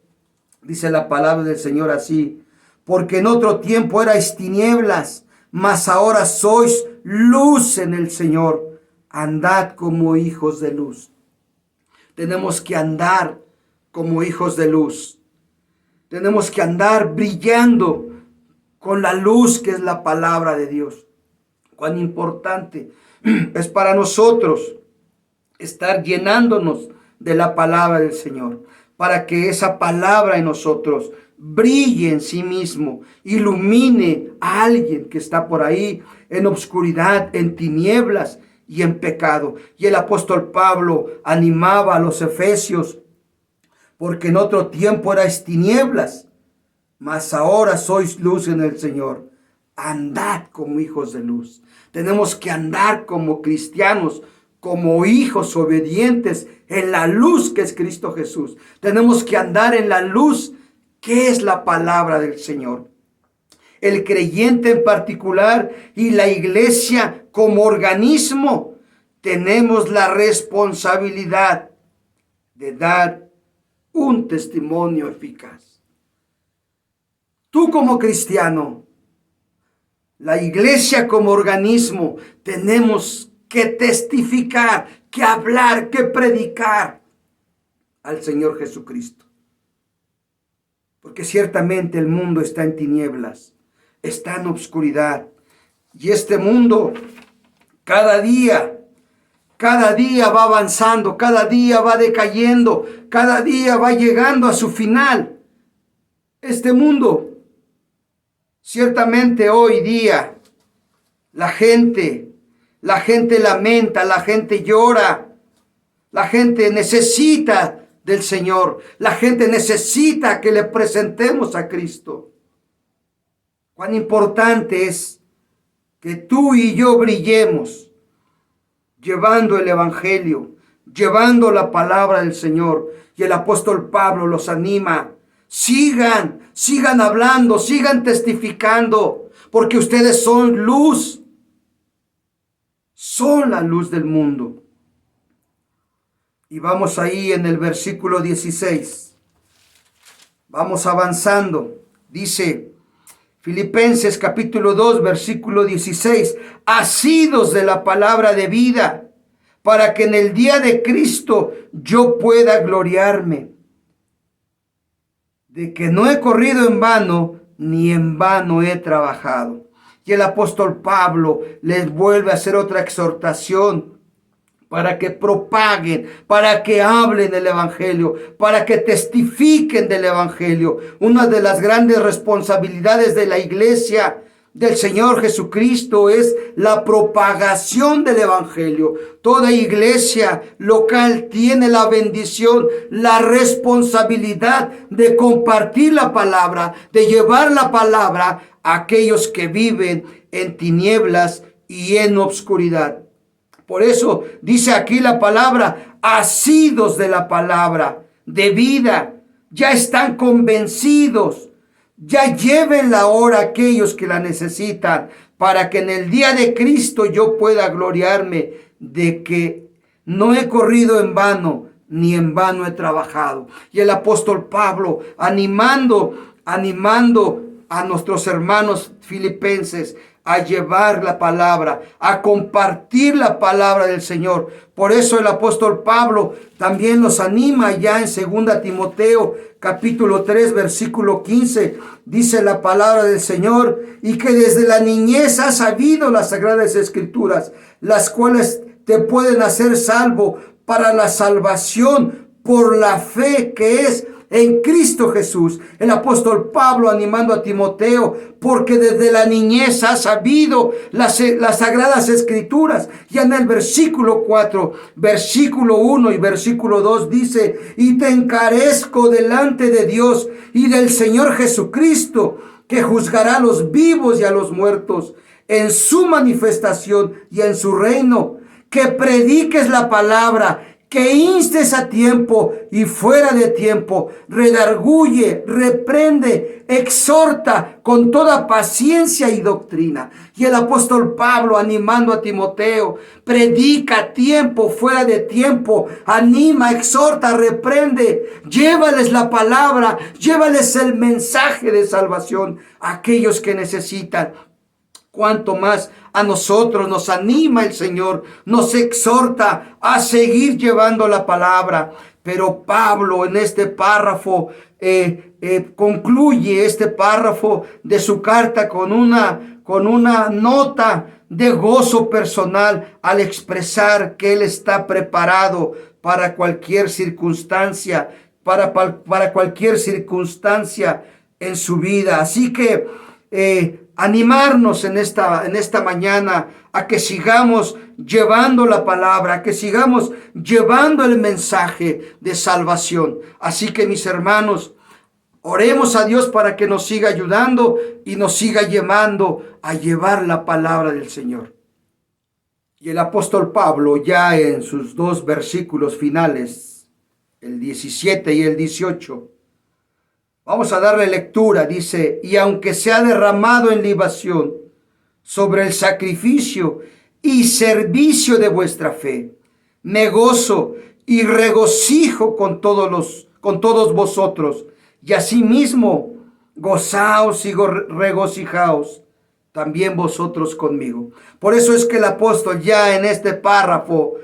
así: porque en otro tiempo erais tinieblas, mas ahora sois luz en el Señor. Andad como hijos de luz. Tenemos que andar como hijos de luz. Tenemos que andar brillando con la luz que es la palabra de Dios. Cuán importante es para nosotros estar llenándonos de la palabra del Señor, para que esa palabra en nosotros brille en sí mismo, ilumine a alguien que está por ahí en obscuridad, en tinieblas y en pecado. Y el apóstol Pablo animaba a los efesios: porque en otro tiempo erais tinieblas, mas ahora sois luz en el Señor. Andad como hijos de luz. Tenemos que andar como cristianos, como hijos obedientes en la luz que es Cristo Jesús. Tenemos que andar en la luz que es la palabra del Señor. El creyente en particular y la iglesia como organismo tenemos la responsabilidad de dar un testimonio eficaz. Tú como cristiano, la iglesia como organismo, tenemos que testificar, que hablar, que predicar al Señor Jesucristo. Porque ciertamente el mundo está en tinieblas, está en obscuridad. Y este mundo cada día va avanzando, cada día va decayendo, cada día va llegando a su final. Este mundo, ciertamente hoy día, la gente lamenta, la gente llora, la gente necesita del Señor, la gente necesita que le presentemos a Cristo. Cuán importante es que tú y yo brillemos llevando el evangelio, llevando la palabra del Señor. Y el apóstol Pablo los anima: sigan hablando, sigan testificando, porque ustedes son luz, son la luz del mundo. Y vamos ahí en el versículo 16. Vamos avanzando. Dice Filipenses capítulo 2, versículo 16. Asidos de la palabra de vida, para que en el día de Cristo yo pueda gloriarme, de que no he corrido en vano, ni en vano he trabajado. Y el apóstol Pablo les vuelve a hacer otra exhortación para que propaguen, para que hablen del evangelio, para que testifiquen del evangelio. Una de las grandes responsabilidades de la iglesia del Señor Jesucristo es la propagación del evangelio. Toda iglesia local tiene la bendición, la responsabilidad de compartir la palabra, de llevar la palabra a aquellos que viven en tinieblas y en obscuridad. Por eso dice aquí la palabra: asidos de la palabra de vida. Ya están convencidos. Ya lleven la hora aquellos que la necesitan, para que en el día de Cristo yo pueda gloriarme de que no he corrido en vano, ni en vano he trabajado. Y el apóstol Pablo animando a nuestros hermanos filipenses a llevar la palabra, a compartir la palabra del Señor. Por eso el apóstol Pablo también los anima ya en 2 Timoteo capítulo 3 versículo 15. Dice la palabra del Señor: y que desde la niñez has sabido las sagradas escrituras, las cuales te pueden hacer salvo para la salvación por la fe que es en Cristo Jesús. El apóstol Pablo animando a Timoteo: porque desde la niñez has sabido las sagradas escrituras. Ya en el versículo 4, versículo 1 y versículo 2 dice: y te encarezco delante de Dios y del Señor Jesucristo, que juzgará a los vivos y a los muertos en su manifestación y en su reino. Que prediques la palabra, que instes a tiempo y fuera de tiempo, redarguye, reprende, exhorta con toda paciencia y doctrina. Y el apóstol Pablo animando a Timoteo, predica a tiempo, fuera de tiempo, anima, exhorta, reprende, llévales la palabra, llévales el mensaje de salvación a aquellos que necesitan. Cuanto más a nosotros nos anima el Señor, nos exhorta a seguir llevando la palabra. Pero Pablo en este párrafo concluye este párrafo de su carta con una nota de gozo personal al expresar que él está preparado para cualquier circunstancia, para cualquier circunstancia en su vida. Así que animarnos en esta mañana a que sigamos llevando la palabra, a que sigamos llevando el mensaje de salvación. Así que, mis hermanos, oremos a Dios para que nos siga ayudando y nos siga llamando a llevar la palabra del Señor. Y el apóstol Pablo, ya en sus 2 versículos finales, el 17 y el 18, vamos a darle lectura. Dice: y aunque se ha derramado en libación sobre el sacrificio y servicio de vuestra fe, me gozo y regocijo con todos vosotros, y asimismo gozaos y regocijaos también vosotros conmigo. Por eso es que el apóstol ya en este párrafo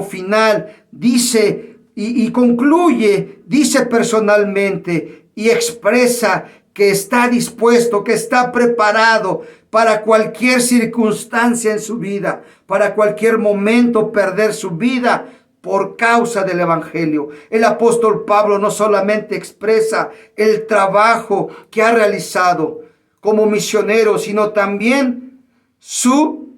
final dice y concluye, dice personalmente y expresa que está dispuesto, que está preparado para cualquier circunstancia en su vida, para cualquier momento perder su vida por causa del evangelio. El apóstol Pablo no solamente expresa el trabajo que ha realizado como misionero, sino también su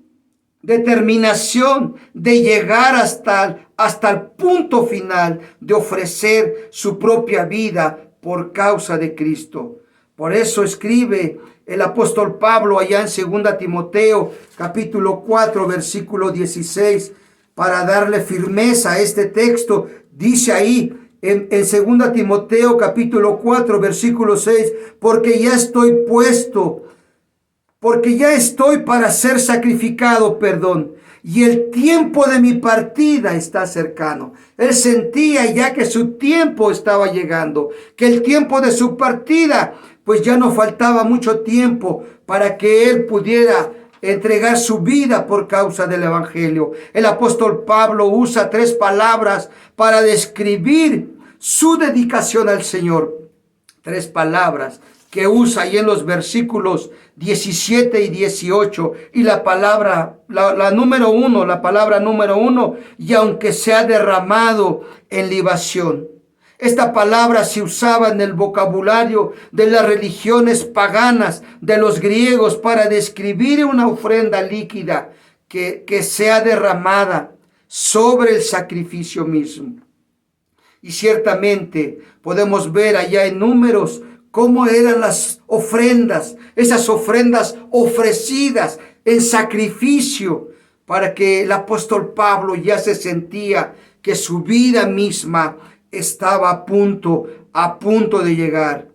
determinación de llegar hasta el punto final de ofrecer su propia vida por causa de Cristo. Por eso escribe el apóstol Pablo allá en 2 Timoteo capítulo 4 versículo 16, para darle firmeza a este texto. Dice ahí en 2 Timoteo capítulo 4 versículo 6, porque ya estoy para ser sacrificado, y el tiempo de mi partida está cercano. Él sentía ya que su tiempo estaba llegando, que el tiempo de su partida, pues ya no faltaba mucho tiempo para que él pudiera entregar su vida por causa del evangelio. El apóstol Pablo usa 3 palabras para describir su dedicación al Señor. 3 palabras que usa ahí en los versículos 17 y 18. Y la palabra número 1, y aunque se ha derramado en libación. Esta palabra se usaba en el vocabulario de las religiones paganas de los griegos para describir una ofrenda líquida que sea derramada sobre el sacrificio mismo. Y ciertamente podemos ver allá en Números cómo eran las ofrendas, esas ofrendas ofrecidas en sacrificio, para que el apóstol Pablo ya se sentía que su vida misma estaba a punto de llegar.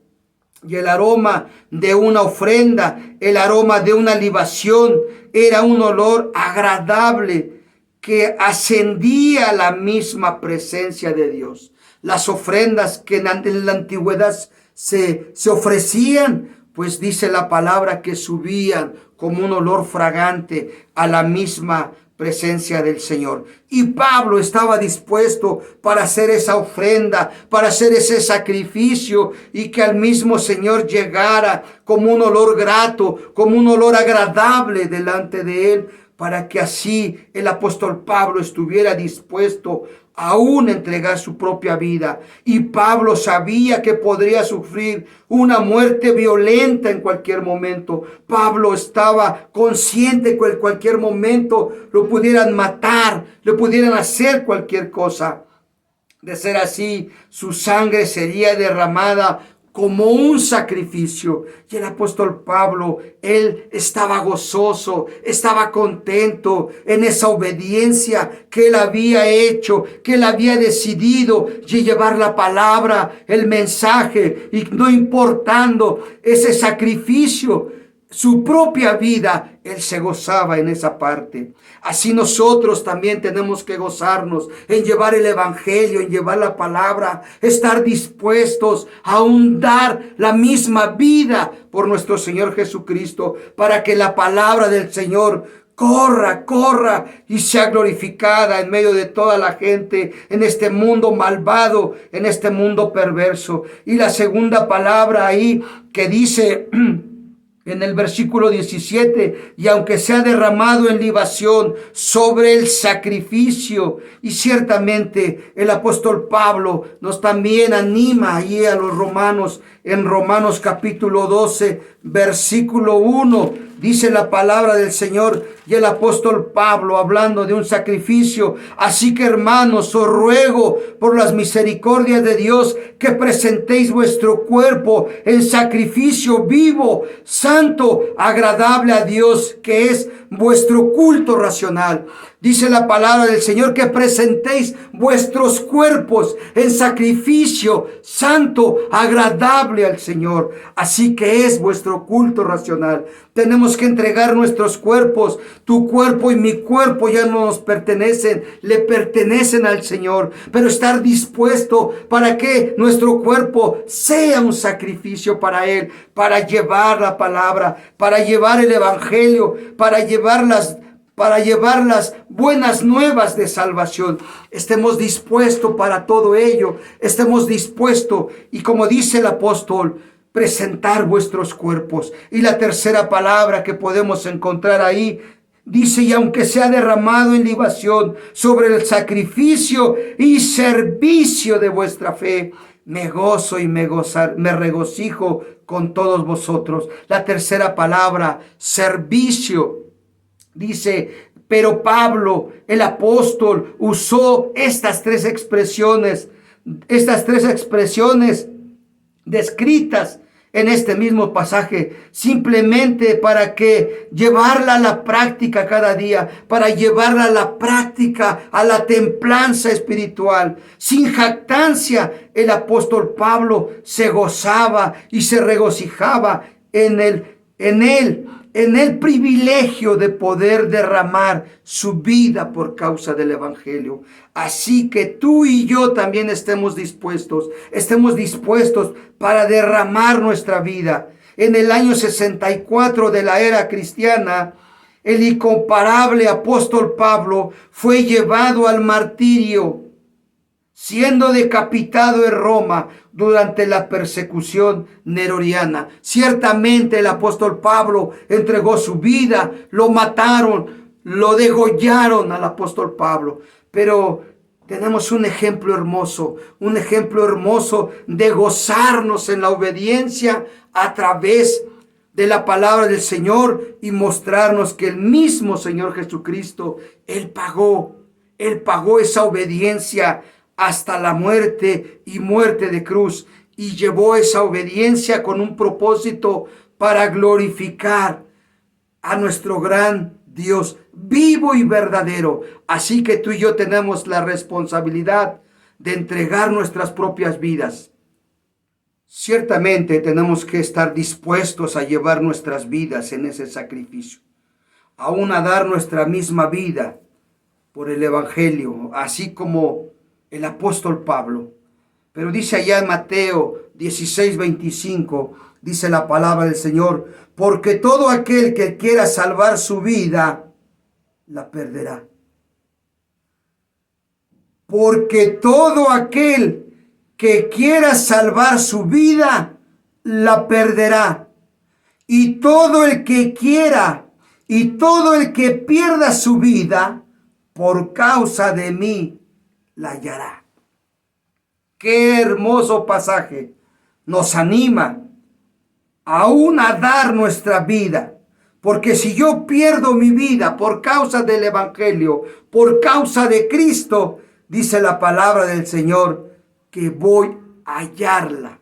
Y el aroma de una ofrenda, el aroma de una libación, era un olor agradable que ascendía a la misma presencia de Dios. Las ofrendas que en la antigüedad se ofrecían, pues dice la palabra que subían como un olor fragante a la misma presencia del Señor. Y Pablo estaba dispuesto para hacer esa ofrenda, para hacer ese sacrificio, y que al mismo Señor llegara como un olor grato, como un olor agradable delante de él, para que así el apóstol Pablo estuviera dispuesto aún entregar su propia vida. Y Pablo sabía que podría sufrir una muerte violenta en cualquier momento. Pablo estaba consciente que en cualquier momento lo pudieran matar, le pudieran hacer cualquier cosa. De ser así, su sangre sería derramada como un sacrificio. Y el apóstol Pablo, él estaba gozoso, estaba contento en esa obediencia que él había hecho, que él había decidido llevar la palabra, el mensaje, y no importando ese sacrificio, su propia vida, él se gozaba en esa parte. Así nosotros también tenemos que gozarnos en llevar el evangelio, en llevar la palabra, estar dispuestos a aún dar la misma vida por nuestro Señor Jesucristo, para que la palabra del Señor corra y sea glorificada en medio de toda la gente, en este mundo malvado, en este mundo perverso. Y la segunda palabra ahí que dice en el versículo 17, y aunque sea derramado en libación sobre el sacrificio. Y ciertamente el apóstol Pablo nos también anima ahí a los romanos, en Romanos capítulo 12, versículo 1. Dice la palabra del Señor y el apóstol Pablo hablando de un sacrificio. Así que, hermanos, os ruego por las misericordias de Dios que presentéis vuestro cuerpo en sacrificio vivo, santo, agradable a Dios, que es vuestro culto racional. Dice la palabra del Señor que presentéis vuestros cuerpos en sacrificio santo, agradable al Señor. Así que es vuestro culto racional. Tenemos que entregar nuestros cuerpos. Tu cuerpo y mi cuerpo ya no nos pertenecen, le pertenecen al Señor. Pero estar dispuesto para que nuestro cuerpo sea un sacrificio para Él, para llevar la palabra, para llevar el evangelio, para llevar las buenas nuevas de salvación. Estemos dispuestos para todo ello. Estemos dispuestos. Y como dice el apóstol, presentar vuestros cuerpos. Y la tercera palabra que podemos encontrar ahí, dice, y aunque sea derramado en libación sobre el sacrificio y servicio de vuestra fe, me gozo y me regocijo con todos vosotros. La tercera palabra, servicio. Dice, pero Pablo, el apóstol, usó estas tres expresiones descritas en este mismo pasaje, simplemente para que llevarla a la práctica cada día, para llevarla a la práctica, a la templanza espiritual. Sin jactancia, el apóstol Pablo se gozaba y se regocijaba en el privilegio de poder derramar su vida por causa del evangelio. Así que tú y yo también estemos dispuestos para derramar nuestra vida. En el año 64 de la era cristiana, el incomparable apóstol Pablo fue llevado al martirio, siendo decapitado en Roma durante la persecución neroniana. Ciertamente el apóstol Pablo entregó su vida, lo mataron, lo degollaron al apóstol Pablo. Pero tenemos un ejemplo hermoso de gozarnos en la obediencia a través de la palabra del Señor y mostrarnos que el mismo Señor Jesucristo, Él pagó esa obediencia hasta la muerte y muerte de cruz, y llevó esa obediencia con un propósito para glorificar a nuestro gran Dios vivo y verdadero. Así que tú y yo tenemos la responsabilidad de entregar nuestras propias vidas. Ciertamente tenemos que estar dispuestos a llevar nuestras vidas en ese sacrificio, aún a dar nuestra misma vida por el evangelio, así como el apóstol Pablo. Pero dice allá en Mateo 16:25, dice la palabra del Señor, porque todo aquel que quiera salvar su vida, la perderá. Porque todo aquel que quiera salvar su vida, la perderá. Y todo el que pierda su vida, por causa de mí, la hallará. Qué hermoso pasaje. Nos anima aún a dar nuestra vida. Porque si yo pierdo mi vida por causa del evangelio, por causa de Cristo, dice la palabra del Señor, que voy a hallarla.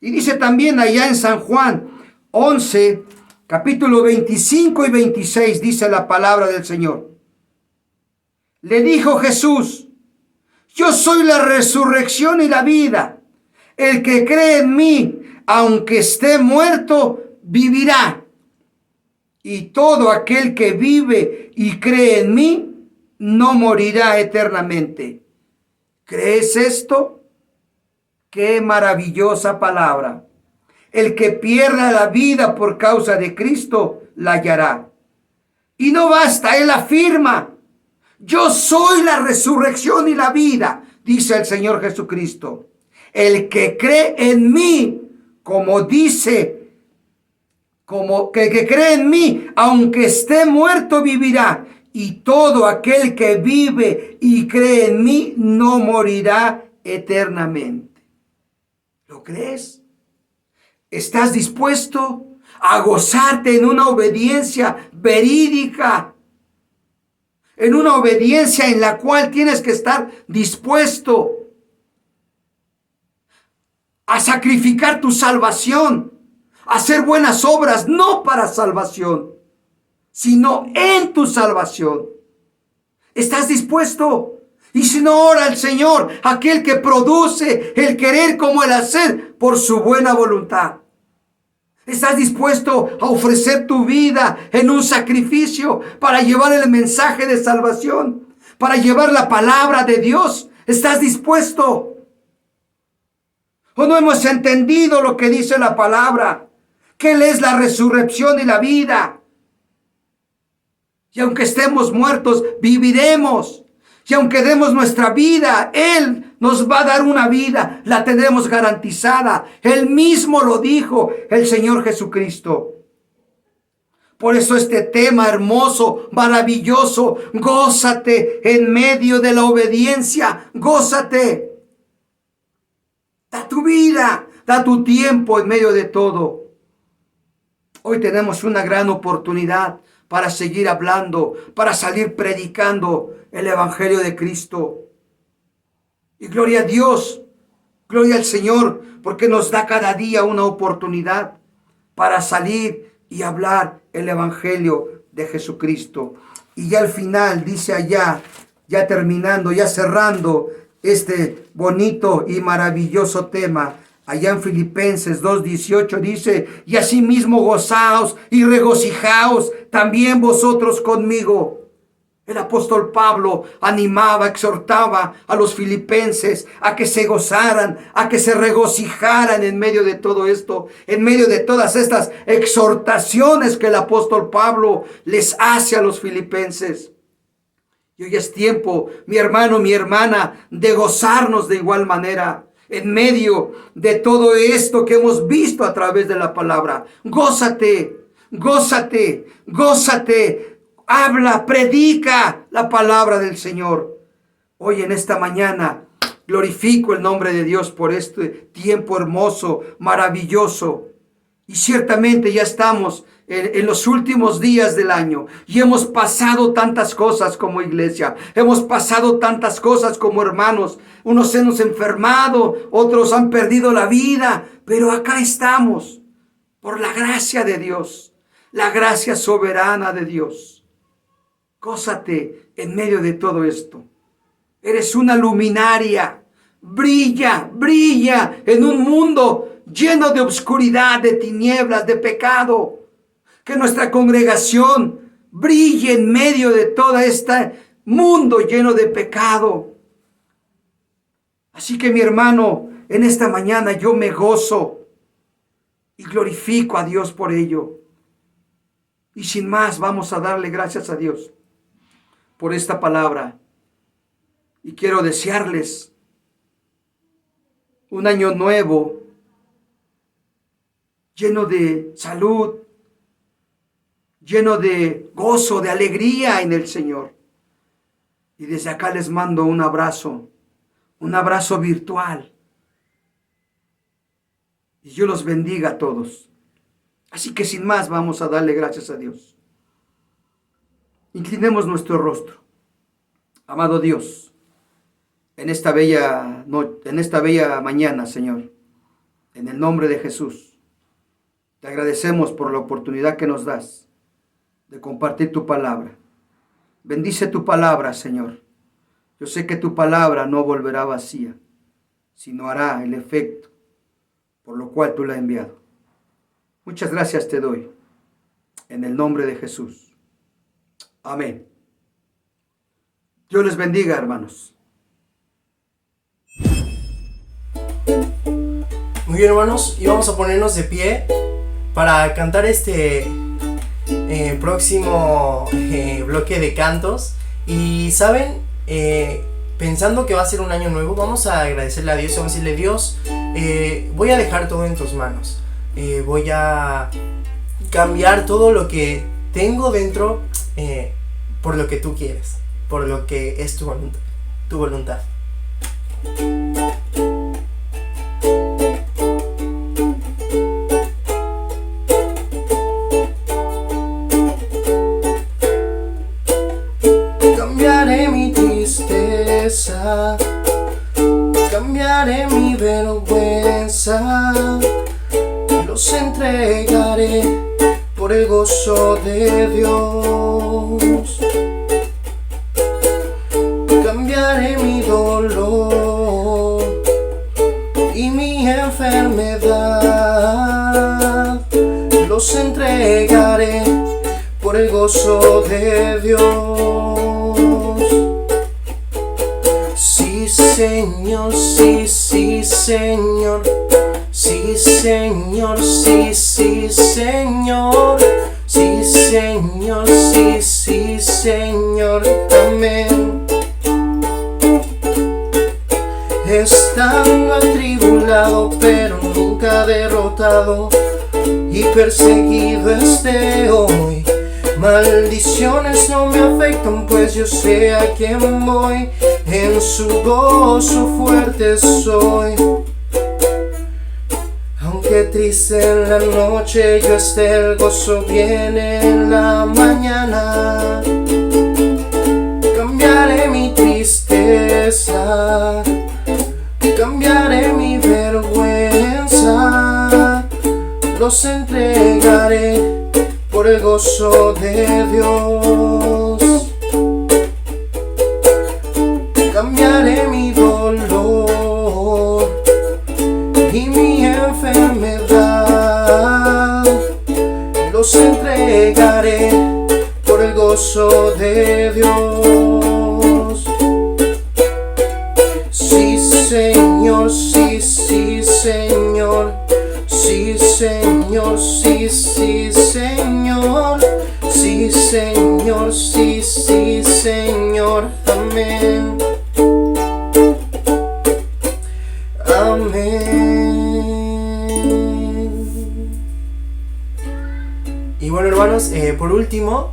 Y dice también allá en San Juan 11, capítulo 25 y 26, dice la palabra del Señor. Le dijo Jesús: yo soy la resurrección y la vida. El que cree en mí, aunque esté muerto, vivirá. Y todo aquel que vive y cree en mí, no morirá eternamente. ¿Crees esto? ¡Qué maravillosa palabra! El que pierda la vida por causa de Cristo, la hallará. Y no basta, él afirma: yo soy la resurrección y la vida, dice el Señor Jesucristo. El que cree en mí, como dice, que cree en mí, aunque esté muerto, vivirá. Y todo aquel que vive y cree en mí, no morirá eternamente. ¿Lo crees? ¿Estás dispuesto a gozarte en una obediencia verídica? En una obediencia en la cual tienes que estar dispuesto a sacrificar tu salvación, a hacer buenas obras, no para salvación, sino en tu salvación. ¿Estás dispuesto? Y si no, ora al Señor, aquel que produce el querer como el hacer por su buena voluntad. ¿Estás dispuesto a ofrecer tu vida en un sacrificio para llevar el mensaje de salvación? Para llevar la palabra de Dios. ¿Estás dispuesto? ¿O no hemos entendido lo que dice la palabra? Que Él es la resurrección y la vida. Y aunque estemos muertos, viviremos. Y aunque demos nuestra vida, Él nos va a dar una vida, la tendremos garantizada. Él mismo lo dijo, el Señor Jesucristo. Por eso este tema hermoso, maravilloso, gózate en medio de la obediencia, gózate. Da tu vida, da tu tiempo en medio de todo. Hoy tenemos una gran oportunidad para seguir hablando, para salir predicando el Evangelio de Cristo. Y gloria a Dios, gloria al Señor, porque nos da cada día una oportunidad para salir y hablar el Evangelio de Jesucristo. Y ya al final dice allá, ya terminando, ya cerrando este bonito y maravilloso tema, allá en Filipenses 2:18 dice: y asimismo gozaos y regocijaos también vosotros conmigo. El apóstol Pablo animaba, exhortaba a los filipenses a que se gozaran, a que se regocijaran en medio de todo esto, en medio de todas estas exhortaciones que el apóstol Pablo les hace a los filipenses. Y hoy es tiempo, mi hermano, mi hermana, de gozarnos de igual manera en medio de todo esto que hemos visto a través de la palabra. Gózate, gózate, gózate. Habla, predica la palabra del Señor. Hoy en esta mañana glorifico el nombre de Dios por este tiempo hermoso, maravilloso. Y ciertamente ya estamos en los últimos días del año y hemos pasado tantas cosas como iglesia. Hemos pasado tantas cosas como hermanos. Unos se nos han enfermado, otros han perdido la vida, pero acá estamos por la gracia de Dios, la gracia soberana de Dios. Gózate en medio de todo esto. Eres una luminaria. Brilla, brilla en un mundo lleno de oscuridad, de tinieblas, de pecado. Que nuestra congregación brille en medio de todo este mundo lleno de pecado. Así que mi hermano, en esta mañana yo me gozo y glorifico a Dios por ello. Y sin más, vamos a darle gracias a Dios por esta palabra. Y quiero desearles un año nuevo, lleno de salud, lleno de gozo, de alegría en el Señor. Y desde acá les mando un abrazo virtual. Y Dios los bendiga a todos. Así que sin más, vamos a darle gracias a Dios. Inclinemos nuestro rostro. Amado Dios, en esta bella mañana, Señor, En el nombre de Jesús, te agradecemos por la oportunidad que nos das de compartir tu palabra. Bendice tu palabra, Señor. Yo sé que tu palabra no volverá vacía, sino hará el efecto por lo cual tú la has enviado. Muchas gracias te doy, en el nombre de Jesús. Amén. Dios les bendiga, hermanos. Muy bien, hermanos, y vamos a ponernos de pie para cantar este próximo bloque de cantos. Y saben, pensando que va a ser un año nuevo, vamos a agradecerle a Dios, vamos a decirle: Dios, voy a dejar todo en tus manos, voy a cambiar todo lo que tengo dentro por lo que tú quieres, por lo que es tu voluntad. Cambiaré mi tristeza, cambiaré mi vergüenza, los entregaré por el gozo de Dios. Cambiaré mi dolor y mi enfermedad, los entregaré por el gozo de Dios. Sí, Señor, sí, sí, Señor. Sí, Señor, sí, sí, Señor. Sí, Señor, sí, sí, Señor. Amén. Estando atribulado, pero nunca derrotado, y perseguido esté hoy. Maldiciones no me afectan, pues yo sé a quién voy. En su gozo fuerte soy. Aunque triste en la noche yo esté, el gozo viene en la mañana. Cambiaré mi tristeza, cambiaré mi vergüenza, los entregaré por el gozo de Dios. Cambiaré mi dolor y mi enfermedad, los entregaré por el gozo de Dios. Sí, Señor, sí, sí, Señor. Sí, Señor, sí, sí, Señor. Sí, Señor, sí, sí, Señor. Amén. Amén. Y bueno, hermanos, por último,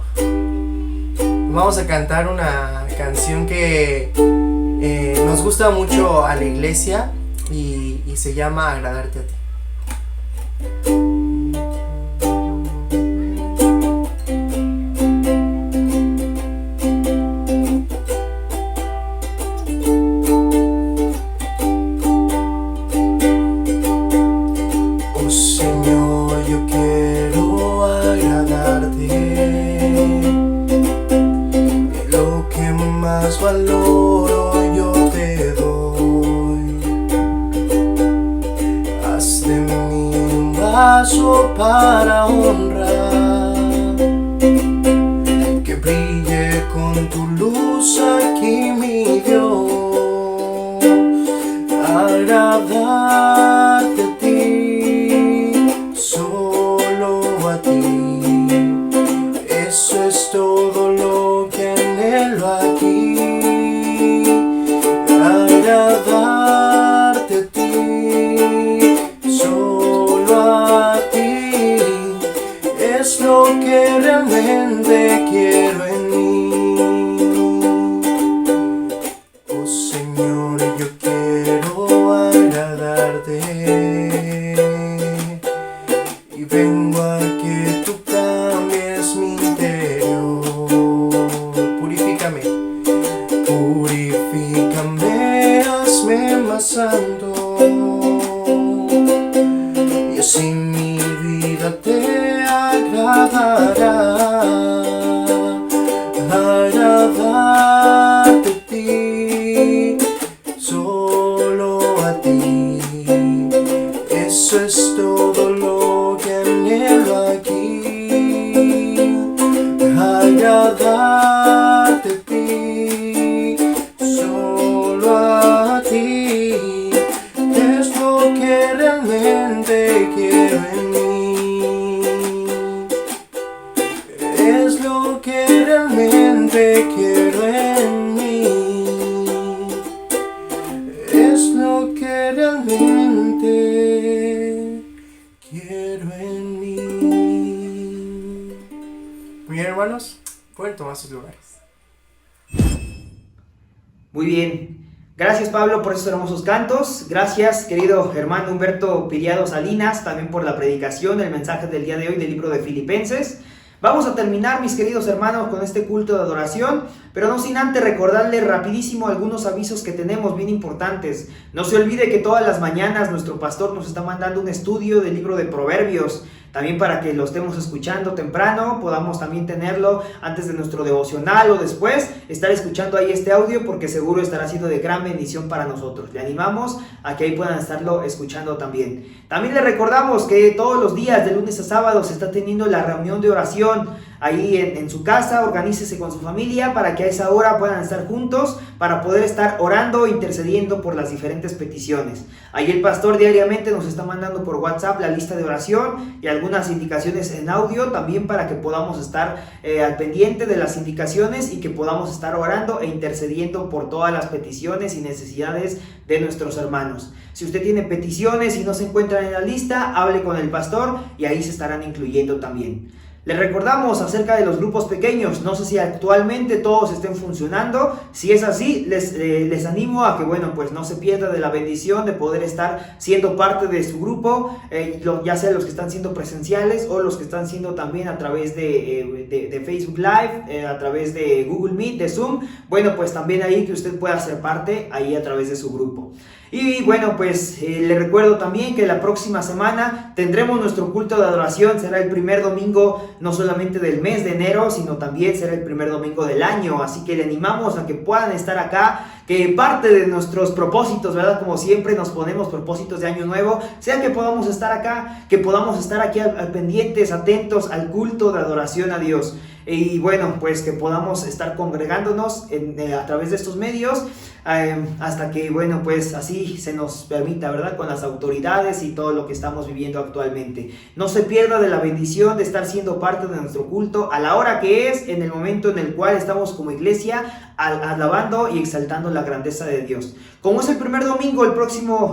vamos a cantar una canción que nos gusta mucho a la iglesia y se llama Agradarte a ti. Oh Señor, yo quiero agradarte, lo que más valoro yo te doy. Haz de mí un vaso para honrar, que brille con tu luz aquí, mi Dios. Agradarte a ti, solo a ti, eso es todo lo que anhelo aquí. Agradarte a ti, solo a ti, es lo que realmente quiero en mí. Oh Señor, yo quiero agradarte y vengo a que tú cambies mi interior. Purifícame, purifícame, hazme más santo. Eso es todo lo que anhelo aquí, agradarte a ti, solo a ti. Es lo que realmente quiero en mí, es lo que realmente quiero en mí, es lo que realmente quiero en mí. Muy bien, hermanos, pueden tomar sus lugares. Muy bien. Gracias, Pablo, por esos hermosos cantos. Gracias, querido hermano Humberto Piriado Salinas, también por la predicación, el mensaje del día de hoy del libro de Filipenses. Vamos a terminar, mis queridos hermanos, con este culto de adoración, pero no sin antes recordarles rapidísimo algunos avisos que tenemos bien importantes. No se olvide que todas las mañanas nuestro pastor nos está mandando un estudio del libro de Proverbios, también para que lo estemos escuchando temprano, podamos también tenerlo antes de nuestro devocional o después, estar escuchando ahí este audio porque seguro estará siendo de gran bendición para nosotros. Le animamos a que ahí puedan estarlo escuchando también. También le recordamos que todos los días, de lunes a sábado, se está teniendo la reunión de oración ahí en su casa. Organícese con su familia para que a esa hora puedan estar juntos para poder estar orando e intercediendo por las diferentes peticiones. Ahí el pastor diariamente nos está mandando por WhatsApp la lista de oración y algunas indicaciones en audio también para que podamos estar al pendiente de las indicaciones y que podamos estar orando e intercediendo por todas las peticiones y necesidades de nuestros hermanos. Si usted tiene peticiones y no se encuentran en la lista, hable con el pastor y ahí se estarán incluyendo también. Les recordamos acerca de los grupos pequeños. No sé si actualmente todos estén funcionando. Si es así, les animo a que, bueno, pues no se pierda de la bendición de poder estar siendo parte de su grupo, ya sea los que están siendo presenciales o los que están siendo también a través de Facebook Live, a través de Google Meet, de Zoom. Bueno, pues también ahí que usted pueda ser parte ahí a través de su grupo. Y bueno, pues le recuerdo también que la próxima semana tendremos nuestro culto de adoración. Será el primer domingo no solamente del mes de enero, sino también será el primer domingo del año. Así que le animamos a que puedan estar acá, que parte de nuestros propósitos, ¿verdad? Como siempre nos ponemos propósitos de año nuevo, sea que podamos estar acá, que podamos estar aquí al pendientes, atentos al culto de adoración a Dios. Y bueno, pues que podamos estar congregándonos a través de estos medios hasta que, bueno, pues así se nos permita, ¿verdad? Con las autoridades y todo lo que estamos viviendo actualmente. No se pierda de la bendición de estar siendo parte de nuestro culto a la hora que es, en el momento en el cual estamos como iglesia alabando y exaltando la grandeza de Dios. Como es el primer domingo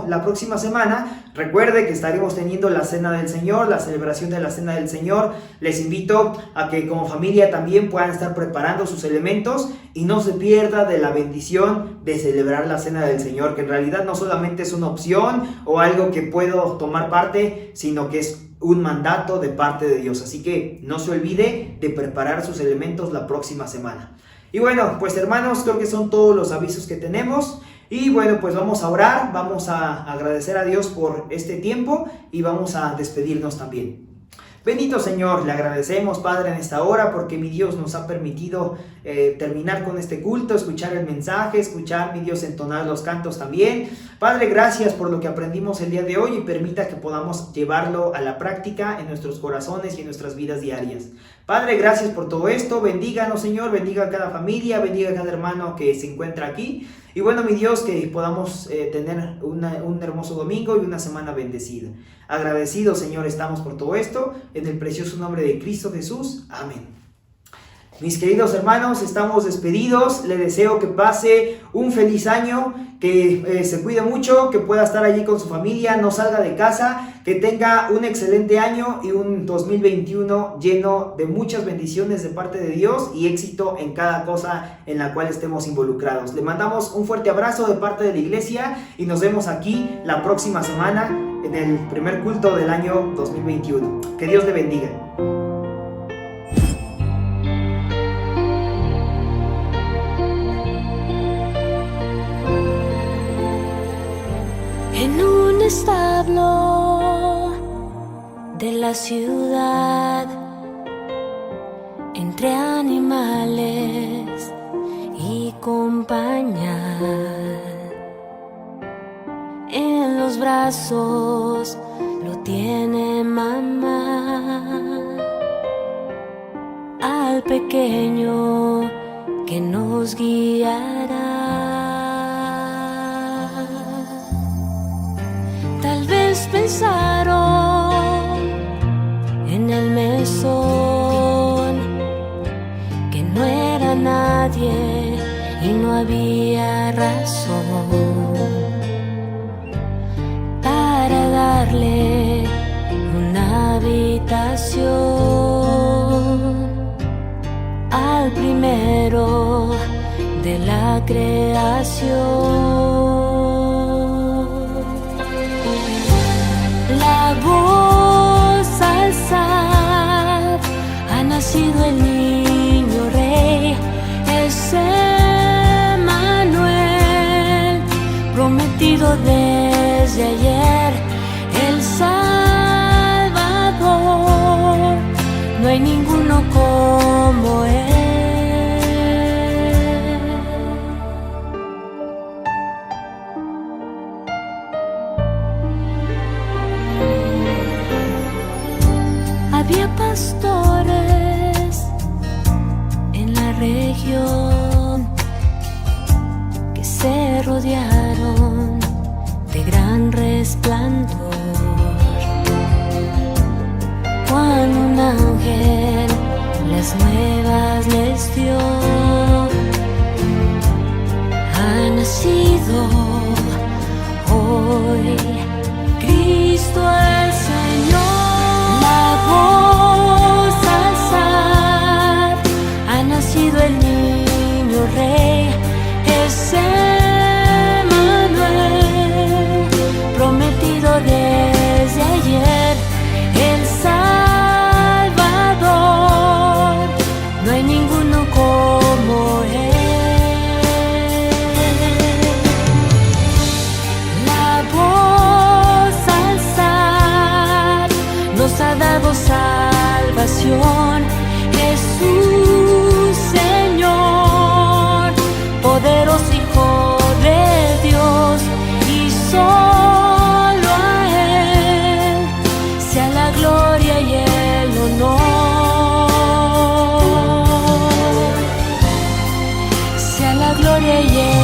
la próxima semana, recuerde que estaremos teniendo la Cena del Señor, la celebración de la Cena del Señor. Les invito a que como familia también puedan estar preparando sus elementos y no se pierda de la bendición de celebrar la Cena del Señor, que en realidad no solamente es una opción o algo que puedo tomar parte, sino que es un mandato de parte de Dios. Así que no se olvide de preparar sus elementos la próxima semana. Y bueno, pues hermanos, creo que son todos los avisos que tenemos. Y bueno, pues vamos a orar, vamos a agradecer a Dios por este tiempo y vamos a despedirnos también. Bendito Señor, le agradecemos, Padre, en esta hora porque mi Dios nos ha permitido terminar con este culto, escuchar el mensaje, escuchar, mi Dios, entonar los cantos también. Padre, gracias por lo que aprendimos el día de hoy y permita que podamos llevarlo a la práctica en nuestros corazones y en nuestras vidas diarias. Padre, gracias por todo esto, bendíganos, Señor, bendiga a cada familia, bendiga a cada hermano que se encuentra aquí. Y bueno, mi Dios, que podamos tener un hermoso domingo y una semana bendecida. Agradecidos, Señor, estamos por todo esto, en el precioso nombre de Cristo Jesús. Amén. Mis queridos hermanos, estamos despedidos. Le deseo que pase un feliz año, que se cuide mucho, que pueda estar allí con su familia, no salga de casa, que tenga un excelente año y un 2021 lleno de muchas bendiciones de parte de Dios y éxito en cada cosa en la cual estemos involucrados. Le mandamos un fuerte abrazo de parte de la iglesia y nos vemos aquí la próxima semana en el primer culto del año 2021. Que Dios le bendiga. En un establo de la ciudad, entre animales y compañía, en los brazos lo tiene mamá. Al pequeño que nos guiará. Tal vez pensaron en el mesón que no era nadie y no había razón para darle una habitación al primero de la creación. La voz alzar, ha nacido el niño rey, es Emmanuel, prometido desde ayer, el Salvador, no hay ninguno como él. Había pastores en la región que se rodearon de gran resplandor. Cuando un ángel las nuevas les dio, ha nacido hoy Cristo el Señor. La voz alzar, ha nacido el niño rey, es Emmanuel, prometido desde ayer, el Salvador, no hay ninguno como él. La voz alzar, nos ha dado salvación, Jesús Señor, poderoso Hijo de Dios, y solo a Él sea la gloria y el honor, sea la gloria y el